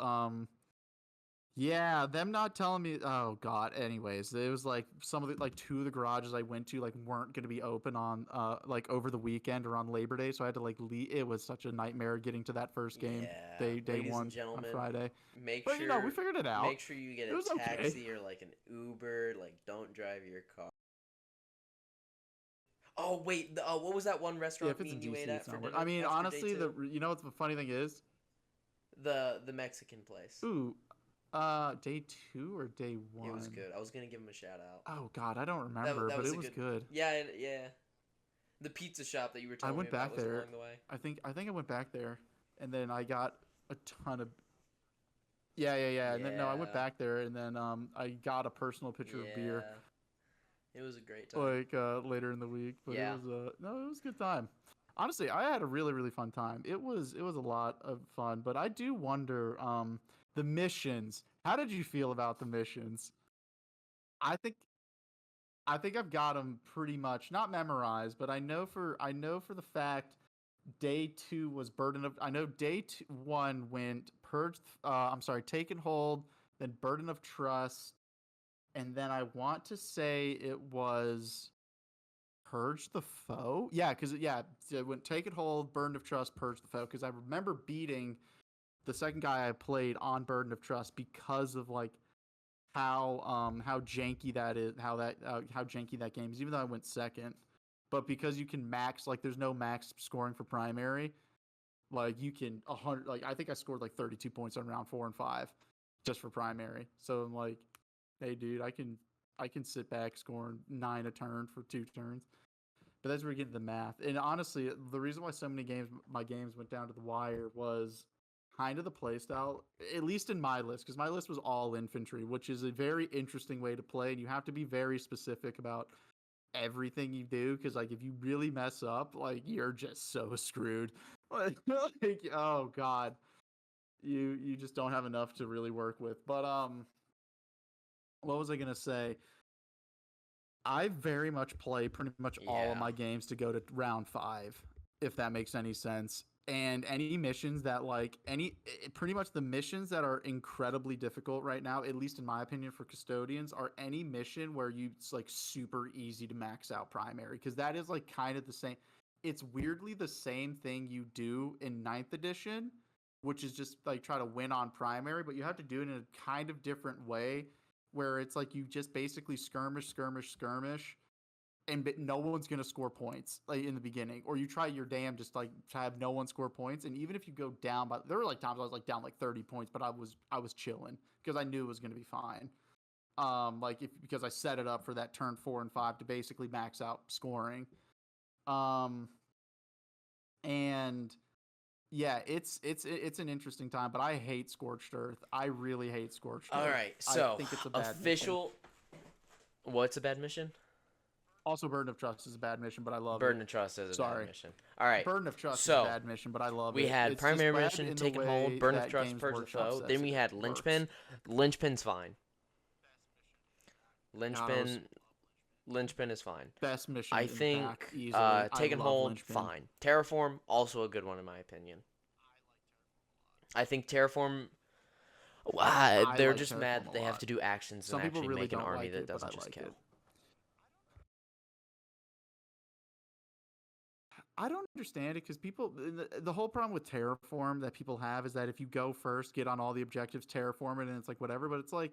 yeah, them not telling me, oh god. Anyways, it was like some of the like 2 of the garages I went to like weren't going to be open on like over the weekend or on Labor Day, so I had to like leave. It was such a nightmare getting to that first game Yeah, day ladies and 1 on gentlemen, Friday. make But we sure figured it make out. sure you get It a was okay. taxi or like an Uber. Like, don't drive your car. Oh wait, what was that one Yeah, restaurant if me it's in and you ate DC, at it's for not worth. I dinner mean, after day honestly, two? what the funny thing is? The Mexican place. Ooh, day 2 or day It was 1? good. I was gonna give him a shout out. Oh god, I don't That remember, that but was it a was good. good. Yeah, yeah. The pizza shop that you were I telling me went about back was there. along the way. I think I went back there, and then I got a ton of. Yeah. And then no, I went Yeah, back there, and then I got a personal picture of beer yeah. It was a great time. like later in the week. But it Yeah. was no, it was a good time. Honestly, I had a really fun time. It was a lot of fun, but I do wonder the missions. How did you feel about the missions? I think I think I've got them pretty much not memorized, but I know for the fact day 2 was burden of. I know day 1 went purge. I'm sorry, taken hold, then burden of trust, and then I want to say it was purge the foe. Yeah, because yeah, so it went taken hold, burden of trust, purge the foe. Because I remember beating the second guy I played on burden of trust because of like how janky that is, how janky that game is. Even though I went second, but because you can max, like there's no max scoring for primary. Like you can 100. Like I think I scored like 32 points on round 4 and 5, just for primary. So I'm like, Hey, dude, I can sit back scoring 9 a turn for 2 turns. But that's where we get to the math. And honestly, the reason why so many my games went down to the wire was kind of the play style, at least in my list, because my list was all infantry, which is a very interesting way to play. And you have to be very specific about everything you do, because like if you really mess up, like you're just so screwed. Like, oh god, you just don't have enough to really work with. But what was I gonna say? I very much play pretty much all of Yeah. my games to go to round 5, if that makes any sense. And any missions that like pretty much the missions that are incredibly difficult right now, at least in my opinion for custodians, are any mission where it's like super easy to max out primary, because that is like kind of the same. It's weirdly the same thing you do in ninth edition, which is just like try to win on primary, but you have to do it in a kind of different way where it's like you just basically skirmish, and no one's gonna score points like in the beginning, or you try your damn just like to have no one score points, and even if you go down by, there were like times I was like down like 30 points, but I was chilling because I knew it was gonna be fine. Like if because I set it up for that turn 4 and 5 to basically max out scoring. Um, and yeah, it's an interesting time, but I hate Scorched Earth. I really hate Scorched All Earth. right. I So, think it's a bad mission. official. What's a bad mission? Also, Burden of Trust is a bad mission, but I love it. Burden of Trust is a bad Sorry. mission. All right. Burden of Trust is a So, bad mission, but I love we it. had It's just primary bad mission, in the take and hold, way burn of that trust, Games purge the Workshop foe. Then says we it had works. linchpin. Linchpin's fine. God, it was Linchpin, linchpin is fine. best I mission in the pack think easily. I take and love hold, Lynchpin. fine. Terraform, also a good one in my opinion. I think Terraform. I They're like just mad Terraform a that they have lot. to do actions and Some people actually really make an don't army like that it, but I doesn't just like it. kill. I don't understand it because people, the whole problem with Terraform that people have is that if you go first, get on all the objectives, terraform it, and it's like whatever. But it's like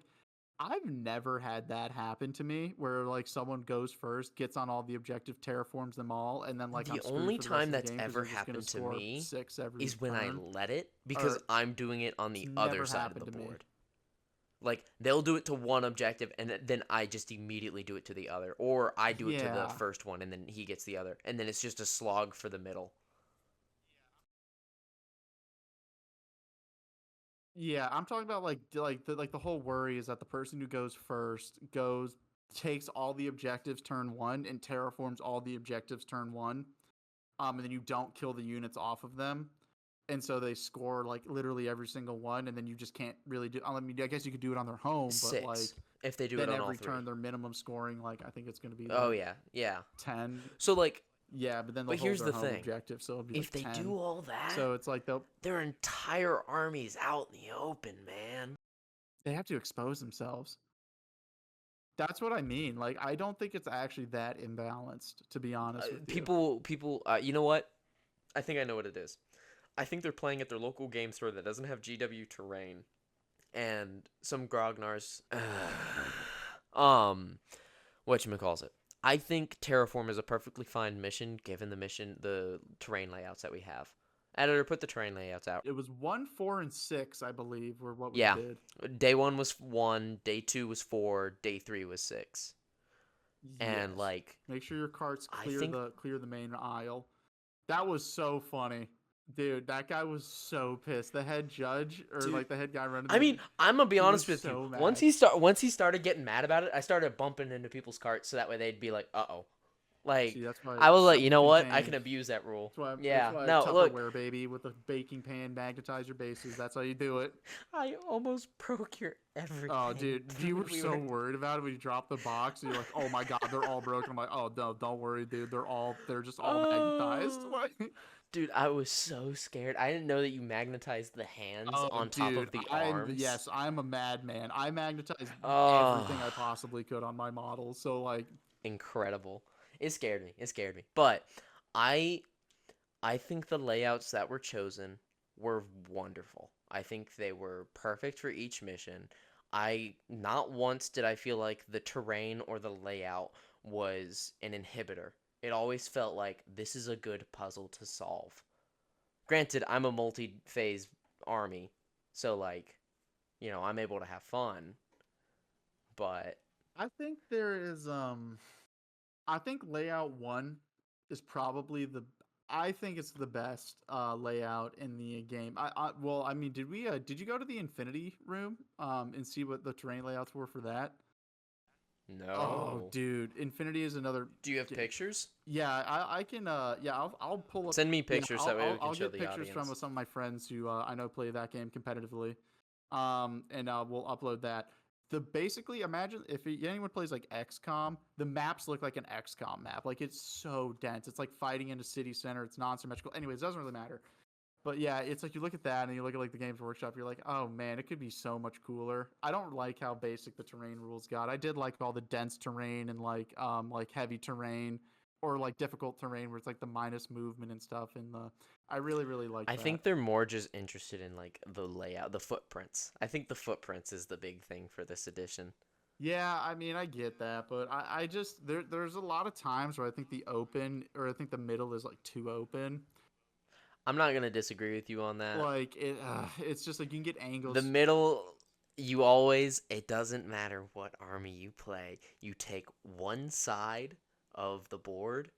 I've never had that happen to me where like someone goes first, gets on all the objective, terraforms them all, and then like The I'm screwed only for the rest time of the that's game because ever they're just gonna happened to score me 6 every is when I turn. let it because Or I'm doing it on it's the other never side of the happened to me. board. Like they'll do it to one objective and then I just immediately do it to the other, or I do it to the Yeah, first one and then he gets the other, and then it's just a slog for the middle. yeah. I'm talking about like the whole worry is that the person who goes first takes all the objectives turn one and terraforms all the objectives turn one, and then you don't kill the units off of them, and so they score like literally every single one, and then you just can't really do. I mean, I guess you could do it on their home, but like Six if they do it then on all every three. turn their minimum scoring, like I think it's going to be Oh like yeah, yeah. 10. So like, Yeah, but then they'll but hold here's their the home thing: objective, so it'll be like if they 10. do all that, So it's like their entire army's out in the open, man. they have to expose themselves. That's what I mean. Like I don't think it's actually that imbalanced, to be honest with you. People. You know what? I think I know what it is. I think they're playing at their local game store that doesn't have GW terrain and some grognards. um, Whatchamacalls it. I think Terraform is a perfectly fine mission given the terrain layouts that we have. Editor, put the terrain layouts out. It was 1, 4, and 6, I believe, were what we Yeah, did. day one was 1, day 2 was 4, day 3 was 6, and Yes. like Make sure your carts I clear think, the main aisle. That was so funny. Dude, that guy was so pissed. The head judge or dude. like the head guy running I the mean, I'm gonna be he was honest with you. so Once mad. he started getting mad about it, I started bumping into people's carts so that way they'd be like, "Uh oh." Like See, that's why I was like, you know what? I can self-contained. abuse that rule. That's Yeah. why No, look, Tupperware baby with a baking pan magnetize your bases. That's how you do it. I almost broke your Oh, everything. dude, you were We so worried about it when you dropped the box. And you're like, "Oh my god, they're all broken." I'm like, "Oh no, don't worry, dude. They're just all magnetized." Oh, dude, I was so scared. I didn't know that you magnetized the hands Oh, on top dude, of the arms. I'm a madman. I magnetized everything I Oh, possibly could on my models. So like, incredible. It scared me. It scared me. But I I think the layouts that were chosen were wonderful. I think they were perfect for each mission. I not once did I feel like the terrain or the layout was an inhibitor. It always felt like this is a good puzzle to solve. Granted, I'm a multi-phase army, so like, I'm able to have fun, but I think there is I think layout 1 is probably the I think it's the best layout in the game. Well, I mean, did you go to the Infinity room and see what the terrain layouts were for that? Oh, no. dude, Infinity is another. Do you have pictures? Yeah, I can. Yeah, I'll pull up. Send me Yeah, pictures that way we can I'll show get the pictures from audience. some of my friends who I know play that game competitively. And we'll upload that. The basically imagine if anyone plays like XCOM, the maps look like an XCOM map. Like it's so dense. It's like fighting in a city center. It's non-symmetrical. Anyways, it doesn't really matter. But yeah, it's like you look at that and you look at like the Games Workshop, you're like, oh man, it could be so much cooler. I don't like how basic the terrain rules got. I did like all the dense terrain and like heavy terrain or like difficult terrain where it's like the minus movement and stuff. And I really really like I that. think they're more just interested in like the layout, the footprints. I think the footprints is the big thing for this edition. Yeah, I mean I get that, but I just there's a lot of times where I think the open or I think the middle is like too open. I'm not gonna disagree with you on that. Like it's just like you can get The angles. middle, you always, it doesn't matter what army you play, you take one side of the board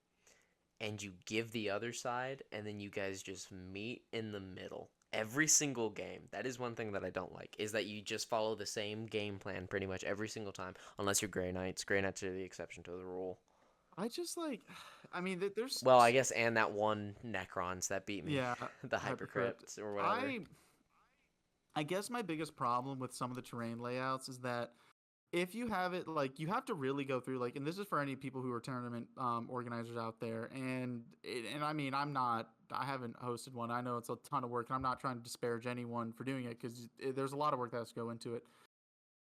and you give the other side, and then you guys just meet in the middle. Every single game. That is one thing that I don't like, is that you just follow the same game plan pretty much every single time, unless you're Grey Knights. Grey Knights are the exception to the rule. I just like, I mean, there's Well, I guess, and that one Necrons that beat me. yeah, The hypercrypt. Hypercrypts or whatever. I I guess my biggest problem with some of the terrain layouts is that if you have it like you have to really go through like, and this is for any people who are tournament organizers out there, and I mean I haven't hosted one. I know it's a ton of work, and I'm not trying to disparage anyone for doing it because there's a lot of work that has to go into it.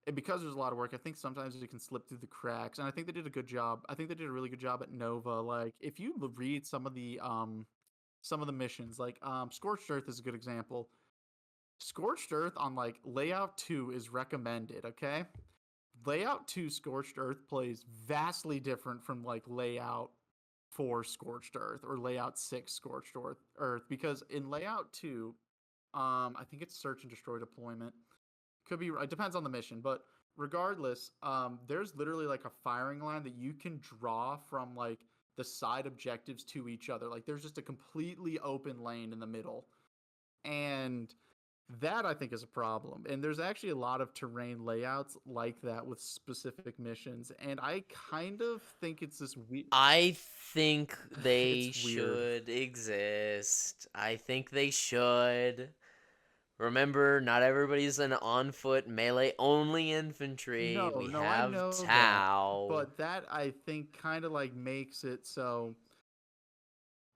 And because there's a lot of work, I think sometimes it can slip through the cracks. And I think they did a good job. I think they did a really good job at Nova. Like if you read some of the missions, like Scorched Earth is a good example. Scorched Earth on like layout 2 is recommended, okay? Layout 2 Scorched Earth plays vastly different from like layout 4 Scorched Earth or layout 6 Scorched Earth because in layout 2, I think it's search and destroy deployment. Could be, it depends on the mission, but regardless, there's literally like a firing line that you can draw from like the side objectives to each other. Like there's just a completely open lane in the middle. And that I think is a problem. And there's actually a lot of terrain layouts like that with specific missions. And I kind of think it's this weird. I think they It's weird. should exist. I think they should. Remember, not everybody's an on foot melee only infantry. No, We no, I have know that. Tau. But that I think kind of like makes it so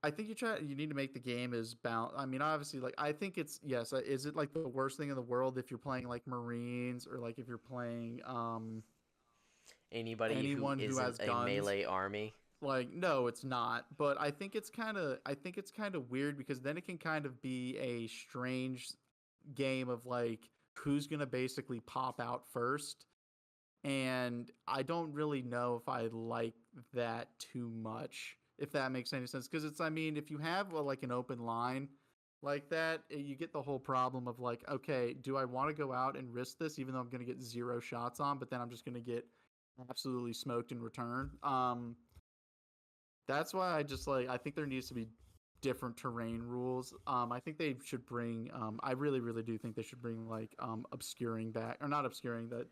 I think you need to make the game as bound. I mean, obviously, like I think it's yes. Is it like the worst thing in the world if you're playing like Marines or like if you're playing Anybody who anyone who isn't has a guns? melee army. Like no, it's not. But I think it's kind of weird because then it can kind of be a strange game of like who's gonna basically pop out first. And I don't really know if I like that too much, if that makes any sense. Because I mean, if you have like an open line like that, you get the whole problem of like, okay, do I want to go out and risk this, even though I'm going to get zero shots on, but then I'm just going to get absolutely smoked in return? That's why I just like, I think there needs to be different terrain rules. I think they should bring. I really, really do think they should bring like obscuring back or not obscuring The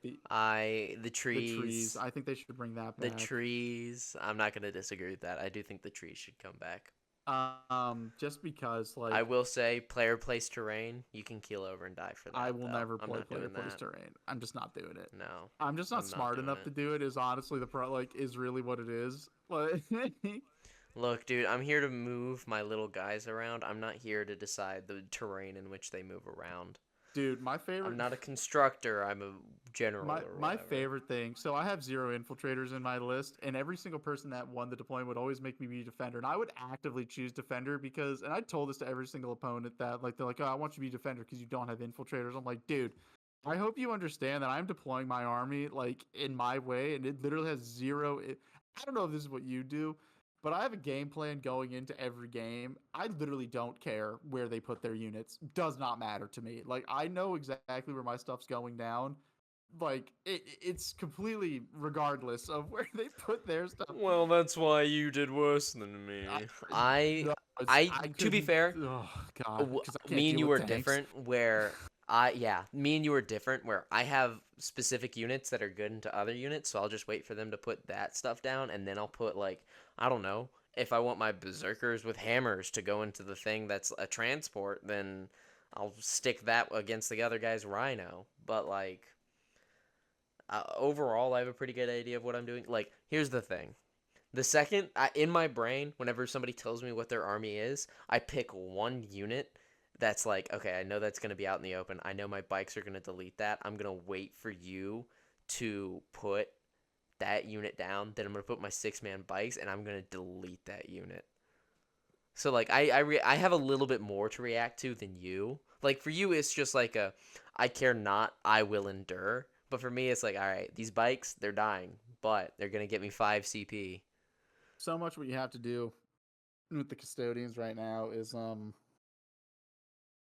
the trees. trees. I think they should bring that The back. trees. I'm not gonna disagree with that. I do think the trees should come back. Just because I like will say, player place terrain. You can keel over and die for I that, will though. never I'm play not player doing place that. terrain. I'm just not doing it. No, I'm just not I'm not smart doing enough it. to do it. Is honestly the pro like is really what it is. Like, Look, dude, I'm here to move my little guys around. I'm not here to decide the terrain in which they move around. dude, I'm not a constructor. I'm a general or my whatever. favorite thing. So I have zero infiltrators in my list, and every single person that won the deployment would always make me be defender, and I would actively choose defender because, and I told this to every single opponent that like they're like, oh, I want you to be defender because you don't have infiltrators. I'm like, dude. I hope you understand that I'm deploying my army like in my way, and it literally has zero. I don't know if this is what you do, but I have a game plan going into every game. I literally don't care where they put their units. Does not matter to me. Like I know exactly where my stuff's going down, like it's completely regardless of where they put their stuff. Well, that's why you did worse than I, me. no, I, I to be couldn't. fair, Oh God, because I can't me and deal you with are tanks. different. Me and you are different. Where I have specific units that are good into other units, so I'll just wait for them to put that stuff down, and then I'll put like I don't know if I want my berserkers with hammers to go into the thing that's a transport, then I'll stick that against the other guy's rhino. But like overall, I have a pretty good idea of what I'm doing. Like here's the thing. The second, in my brain, whenever somebody tells me what their army is, I pick one unit that's like, okay, I know that's going to be out in the open. I know my bikes are going to delete that. I'm going to wait for you to put that unit down. Then I'm going to put my 6-man bikes and I'm going to delete that unit. So, like, I have a little bit more to react to than you. Like, for you, it's just like I care not, I will endure. But for me, it's like, all right, these bikes, they're dying, but they're going to get me 5 CP. So much what you have to do with the custodians right now is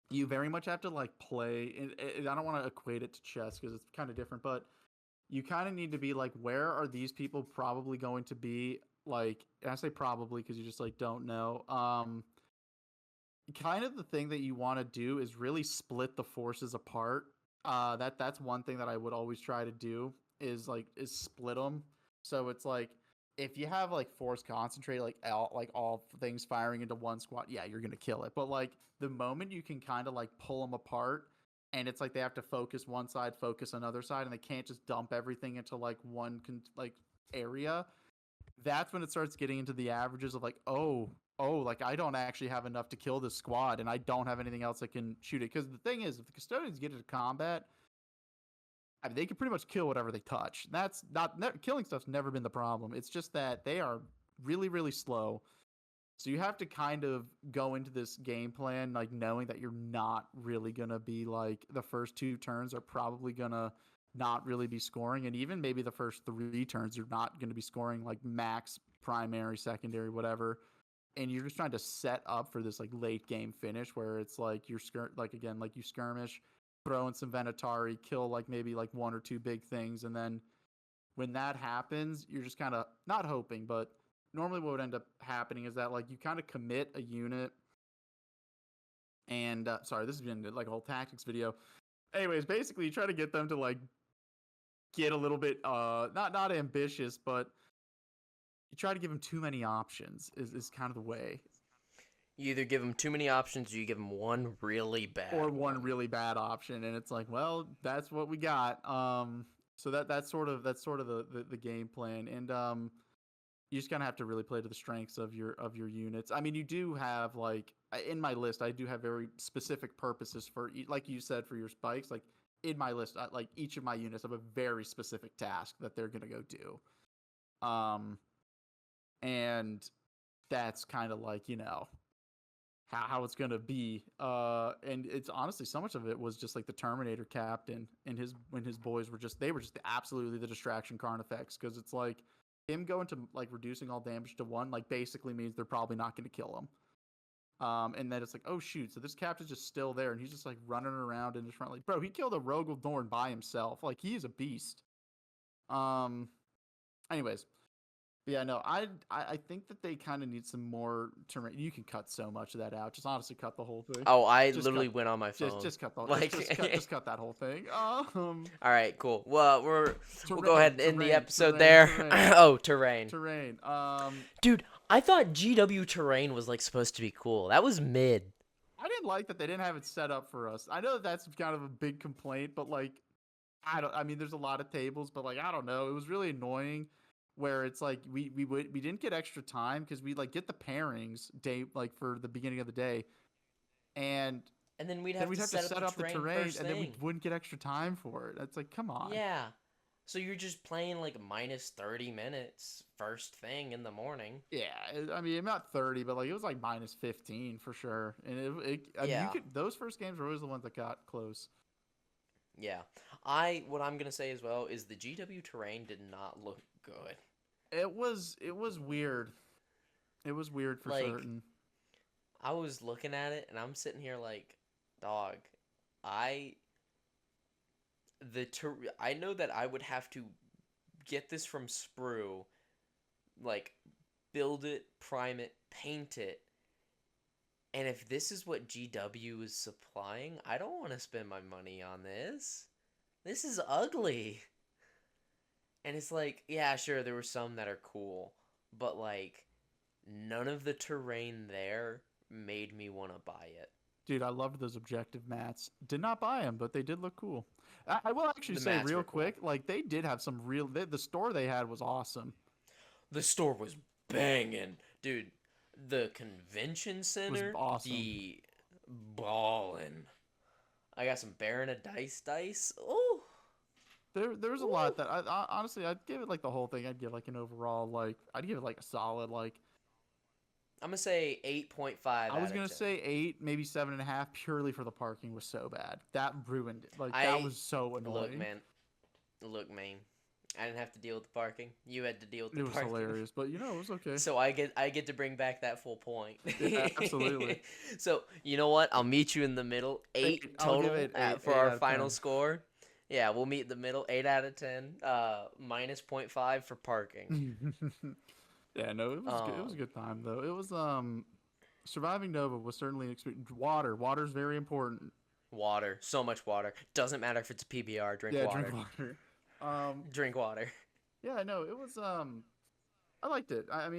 you very much have to like play. I don't want to equate it to chess because it's kind of different, but you kind of need to be like, where are these people probably going to be? Like, and I say probably because you just like don't know. Kind of the thing that you want to do is really split the forces apart. That's one thing that I would always try to do is split them. So it's like if you have like force concentrate like all things firing into one squad, yeah, you're gonna kill it. But like the moment you can kind of like pull them apart, and it's like they have to focus one side, focus another side, and they can't just dump everything into like one like area, that's when it starts getting into the averages of like, like I don't actually have enough to kill this squad, and I don't have anything else that can shoot it. Because the thing is, if the custodians get into combat, I mean, they can pretty much kill whatever they touch. That's not killing stuff's never been the problem. It's just that they are really, really slow. So you have to kind of go into this game plan like knowing that you're not really gonna be like the first 2 turns are probably gonna not really be scoring, and even maybe the first 3 turns you're not gonna be scoring like max primary, secondary, whatever. And you're just trying to set up for this like late game finish where it's like like again like you skirmish, throw in some Venatari, kill like maybe like 1 or 2 big things, and then when that happens, you're just kind of not hoping, but normally what would end up happening is that like you kind of commit a unit and sorry, this has been like a whole tactics video. Anyways, basically you try to get them to like get a little bit not ambitious, but you try to give them too many options is kind of the way. You either give them too many options or you give them one really Or bad one one. really bad option, and it's like, well, that's what we got. So that's sort of the game plan, and you just kind of have to really play to the strengths of your units. I mean, you do have like in my list, I do have very specific purposes for like you said for your spikes. Like in my list, like each of my units have a very specific task that they're gonna go do. Um, and that's kind of like how it's gonna be. And it's honestly so much of it was just like the Terminator captain and his when his boys were just they were just absolutely the distraction Carnifex because it's like him going to like reducing all damage to 1 like basically means they're probably not going to kill him. And then it's like, oh shoot, so this captain's just still there and he's just like running around in his front like, bro, he killed a Rogel Dorn by himself. Like he is a beast. Um anyways, but yeah, no, I think that they kind of need some more terrain. You can cut so much of that out. Just honestly, cut the whole thing. Oh, I Just literally cut, went on my phone. just cut the Like, just cut that whole thing. all right, cool. Well, we'll go ahead Terrain, and end the terrain, episode terrain, there. terrain, Oh, terrain, terrain. dude. I thought GW terrain was like supposed to be cool. That was mid. I didn't like that they didn't have it set up for us. I know that that's kind of a big complaint, but like, I don't. I mean, there's a lot of tables, but like, I don't know. It was really annoying. Where it's like we didn't get extra time because we like get the pairings day like for the beginning of the day, and And then we'd then have we'd to have to set up set the up the terrain terrain, first and then we thing. wouldn't get extra time for it. It's like, come on. Yeah. So you're just playing like minus 30 minutes first thing in the morning. Yeah, I mean, not 30, but like it was like minus 15 for sure. And I mean, you Yeah. could those first games were always the ones that got close. Yeah. What I'm gonna say as well is the GW terrain did not look good. It was weird. It was weird for Like certain. I was looking at it and I'm sitting here like, dog, I I know that I would have to get this from Sprue, like build it, prime it, paint it. And if this is what GW is supplying, I don't want to spend my money on this. This is ugly. And it's like, yeah, sure, there were some that are cool, but like none of the terrain there made me want to buy it. Dude, I loved those objective mats. Did not buy them, but they did look cool. I will actually The say mats real were cool. quick, like they did have some real. The store they had was awesome. The store was banging. Dude, the convention Was center, awesome. the ballin'. I got some Baron of Dice. Oh, There's a lot ooh. that honestly I'd give it like the whole thing. I'd give like an overall like I'd give it like a solid like I'm gonna say 8.5 I was out of gonna 10. say 8, maybe 7.5, purely for the parking was so bad. That ruined it. Like that I was so look, annoying. man. Look, man. I didn't have to deal with the parking. You had to deal with the It was parking. hilarious, but it was okay. So I get to bring back that full point. Yeah, absolutely. So you know what? I'll meet you in the middle. 8. Eight I'll give total it 8, for 8 our out of final 10. score. Yeah, we'll meet in the middle. 8 out of 10. Minus point 0.5 for parking. Yeah, no, it was good. It was a Um, good time though. It was surviving Nova was certainly an experience. Water's very important. Water. So much water. Doesn't matter if it's a PBR. Drink Yeah, drink water. water. Um Drink water. yeah, no, it was I liked it. I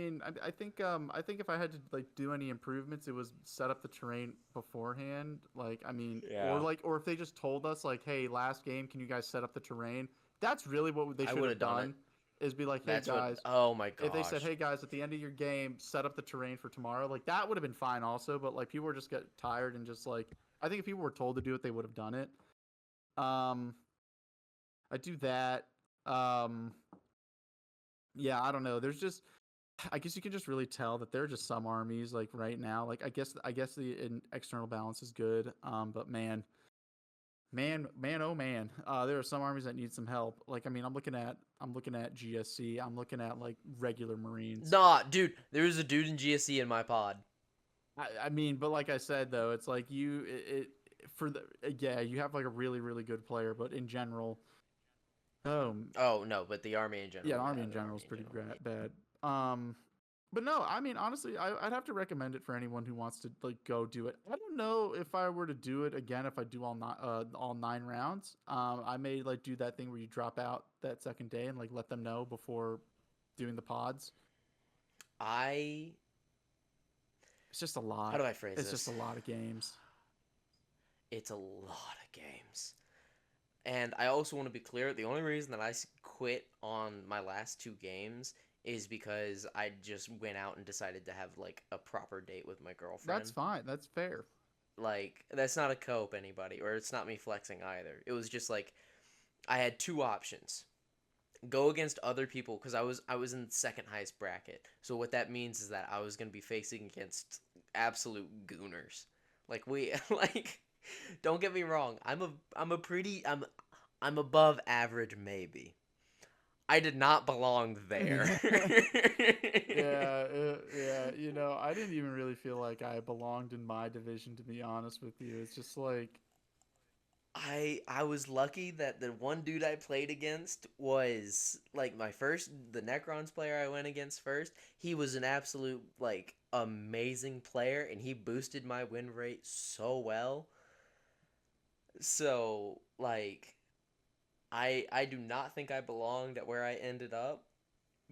think if I had to like do any improvements, it was set up the terrain beforehand. Like I mean, Yeah. or if they just told us like, hey, last game, can you guys set up the terrain? That's really what they I should would have have done it. done. Is be like, hey That's what. guys, Oh my if they said, gosh. hey guys, at the end of your game, set up the terrain for tomorrow, like that would have been fine also. But like people were just get tired and just like I think if people were told to do it, they would have done it. Um, I do that. Um, yeah, I don't know. There's just I guess you can just really tell that there are just some armies like right now. Like I guess the external balance is good. But man, oh man, there are some armies that need some help. Like I mean, I'm looking at GSC. I'm looking at like regular Marines. Nah, dude. There's a dude in GSC in my pod. I mean, but like I said though, it's like for the yeah, you have like a really really good player, but in general, oh Oh no, but the army in yeah, general. army Yeah, in the general army is in pretty general. bad. But no, I mean honestly, I'd have to recommend it for anyone who wants to like go do it. I don't know if I were to do it again if I do all 9 rounds. I may like do that thing where you drop out that second day and like let them know before doing the pods. I. It's just a How lot. do I phrase It's just a this? lot of games. It's a lot of games. And I also want to be clear, the only reason that quit on my last two games is because I just went out and decided to have like a proper date with my That's girlfriend. fine. That's fair. Like that's not a cope anybody, or it's not me flexing either. It was just like I had two options. Go against other people because I was in the second highest bracket. So what that means is that I was gonna be facing against absolute gooners. Like we like don't get me wrong. I'm above average maybe. I did not belong there. Yeah, yeah. I didn't even really feel like I belonged in my division, to be honest with you. It's just like, I was lucky that the one dude I played against was like the Necrons player I went against first. He was an absolute like amazing player and he boosted my win rate so well. So like I do not think I belonged at where I ended up,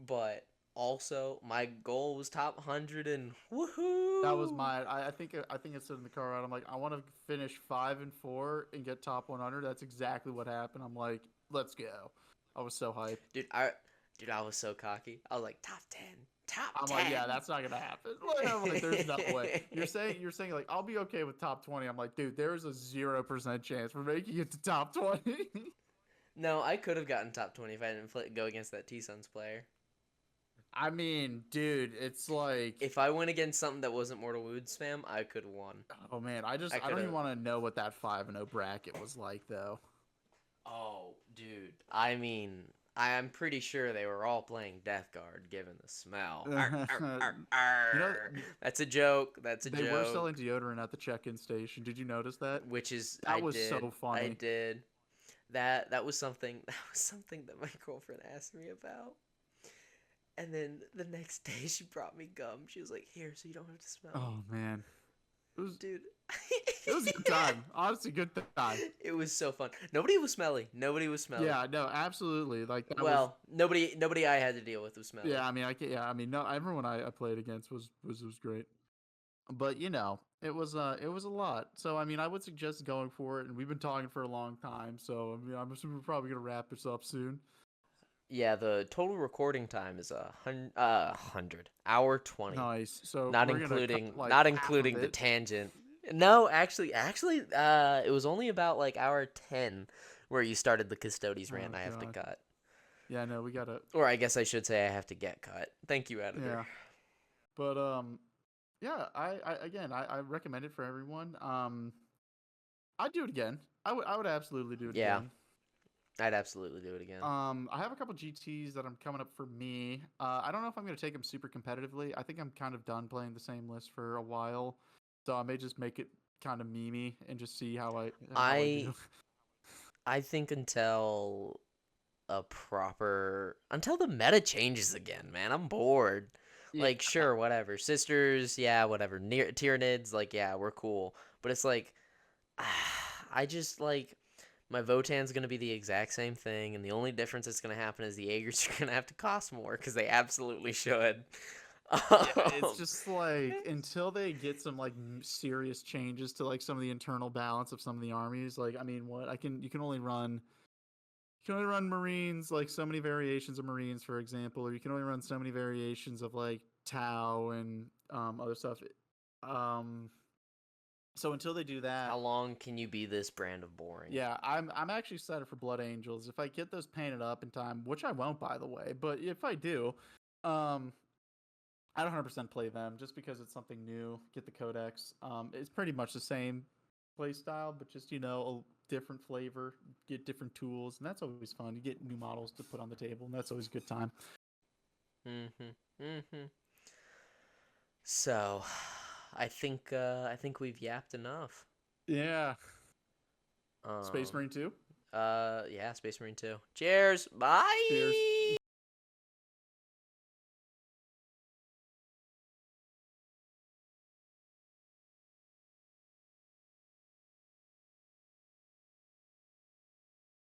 but also my goal was top 100 and that was woohoo. my. I think I said in the car ride. I'm like, I want to finish 5-4 and get top 100. That's exactly what happened. I'm like, let's go. I was so hyped. Dude, I was so cocky. I was like top 10. Top I'm like, yeah, 10. that's not gonna happen. Like, I'm like, there's no way. You're saying like I'll be okay with top 20. I'm like, dude, there's a 0% chance we're making it to top 20. No, I could have gotten top 20 if I didn't go against that T-Suns player. I mean, dude, it's like, If I went against something that wasn't Mortal Wound spam, I could have won. oh man, I I could don't even have. want to know what that 5-0 bracket was like though. Oh, dude. I mean, I'm pretty sure they were all playing Death Guard, given the smell. Arr, arr, arr, You know, arr. That's a joke. That's a they were selling joke. deodorant at the check-in station. Did you notice that? Which is, That was so I funny. did. That was something that my girlfriend asked me about. And then the next day she brought me gum. She was like, "Here, so you don't have to smell it." Oh man, it was Dude. it was a good time. Honestly, good time. It was so fun. Nobody was smelly. Nobody was smelly. Yeah, no, absolutely. Like that was. Well, nobody I had to deal with was smelly. Yeah, I mean, yeah, I mean, no, everyone I played against was great. But it was a lot. So I mean, I would suggest going for it. And we've been talking for a long time, so I mean, I'm assuming we're probably gonna wrap this up soon. Yeah, the total recording time is 100 hour 20, Nice. So not we're gonna cut including like not half of including the it. tangent. No, actually, it was only about like hour 10 where you started the Custodes rant. Oh I have to god. cut, Yeah, no, we gotta. or I guess I should say I have to get cut. Thank you, editor. Yeah, but yeah, I recommend it for everyone. I'd do it again. I would absolutely do it Yeah, again. I'd absolutely do it again. I have a couple GTS that I'm coming up for me. I don't know if I'm gonna take them super competitively. I think I'm kind of done playing the same list for a while, so I may just make it kind of memey and just see how I I do. I think until the meta changes again, man. I'm bored. Yeah, Like, sure, whatever. Sisters, yeah, whatever. Near Tyranids, like, yeah, we're cool. But it's like, I just like my Votan's gonna be the exact same thing, and the only difference that's gonna happen is the Aegers are gonna have to cost more because they absolutely should. yeah. It's Um, just like until they get some like serious changes to like some of the internal balance of some of the armies. Like, I mean, what I can you can only run. You can only run Marines, like so many variations of Marines, for example, or you can only run so many variations of like Tau and other stuff. Um, so until they do how that, long can you be this brand of boring? yeah, I'm actually excited for Blood Angels. If I get those painted up in time, which I won't, by the way, but if I do, um, I'd 100% play them just because it's something new. Get the Codex. It's pretty much the same play style, but just a different flavor. Get different tools, and that's always fun. You get new models to put on the table, and that's always a good time. Mm-hmm. Mm-hmm. So, I think we've yapped enough. Yeah, Space Um, Marine 2. yeah, Space Marine 2. Cheers. Cheers. Bye.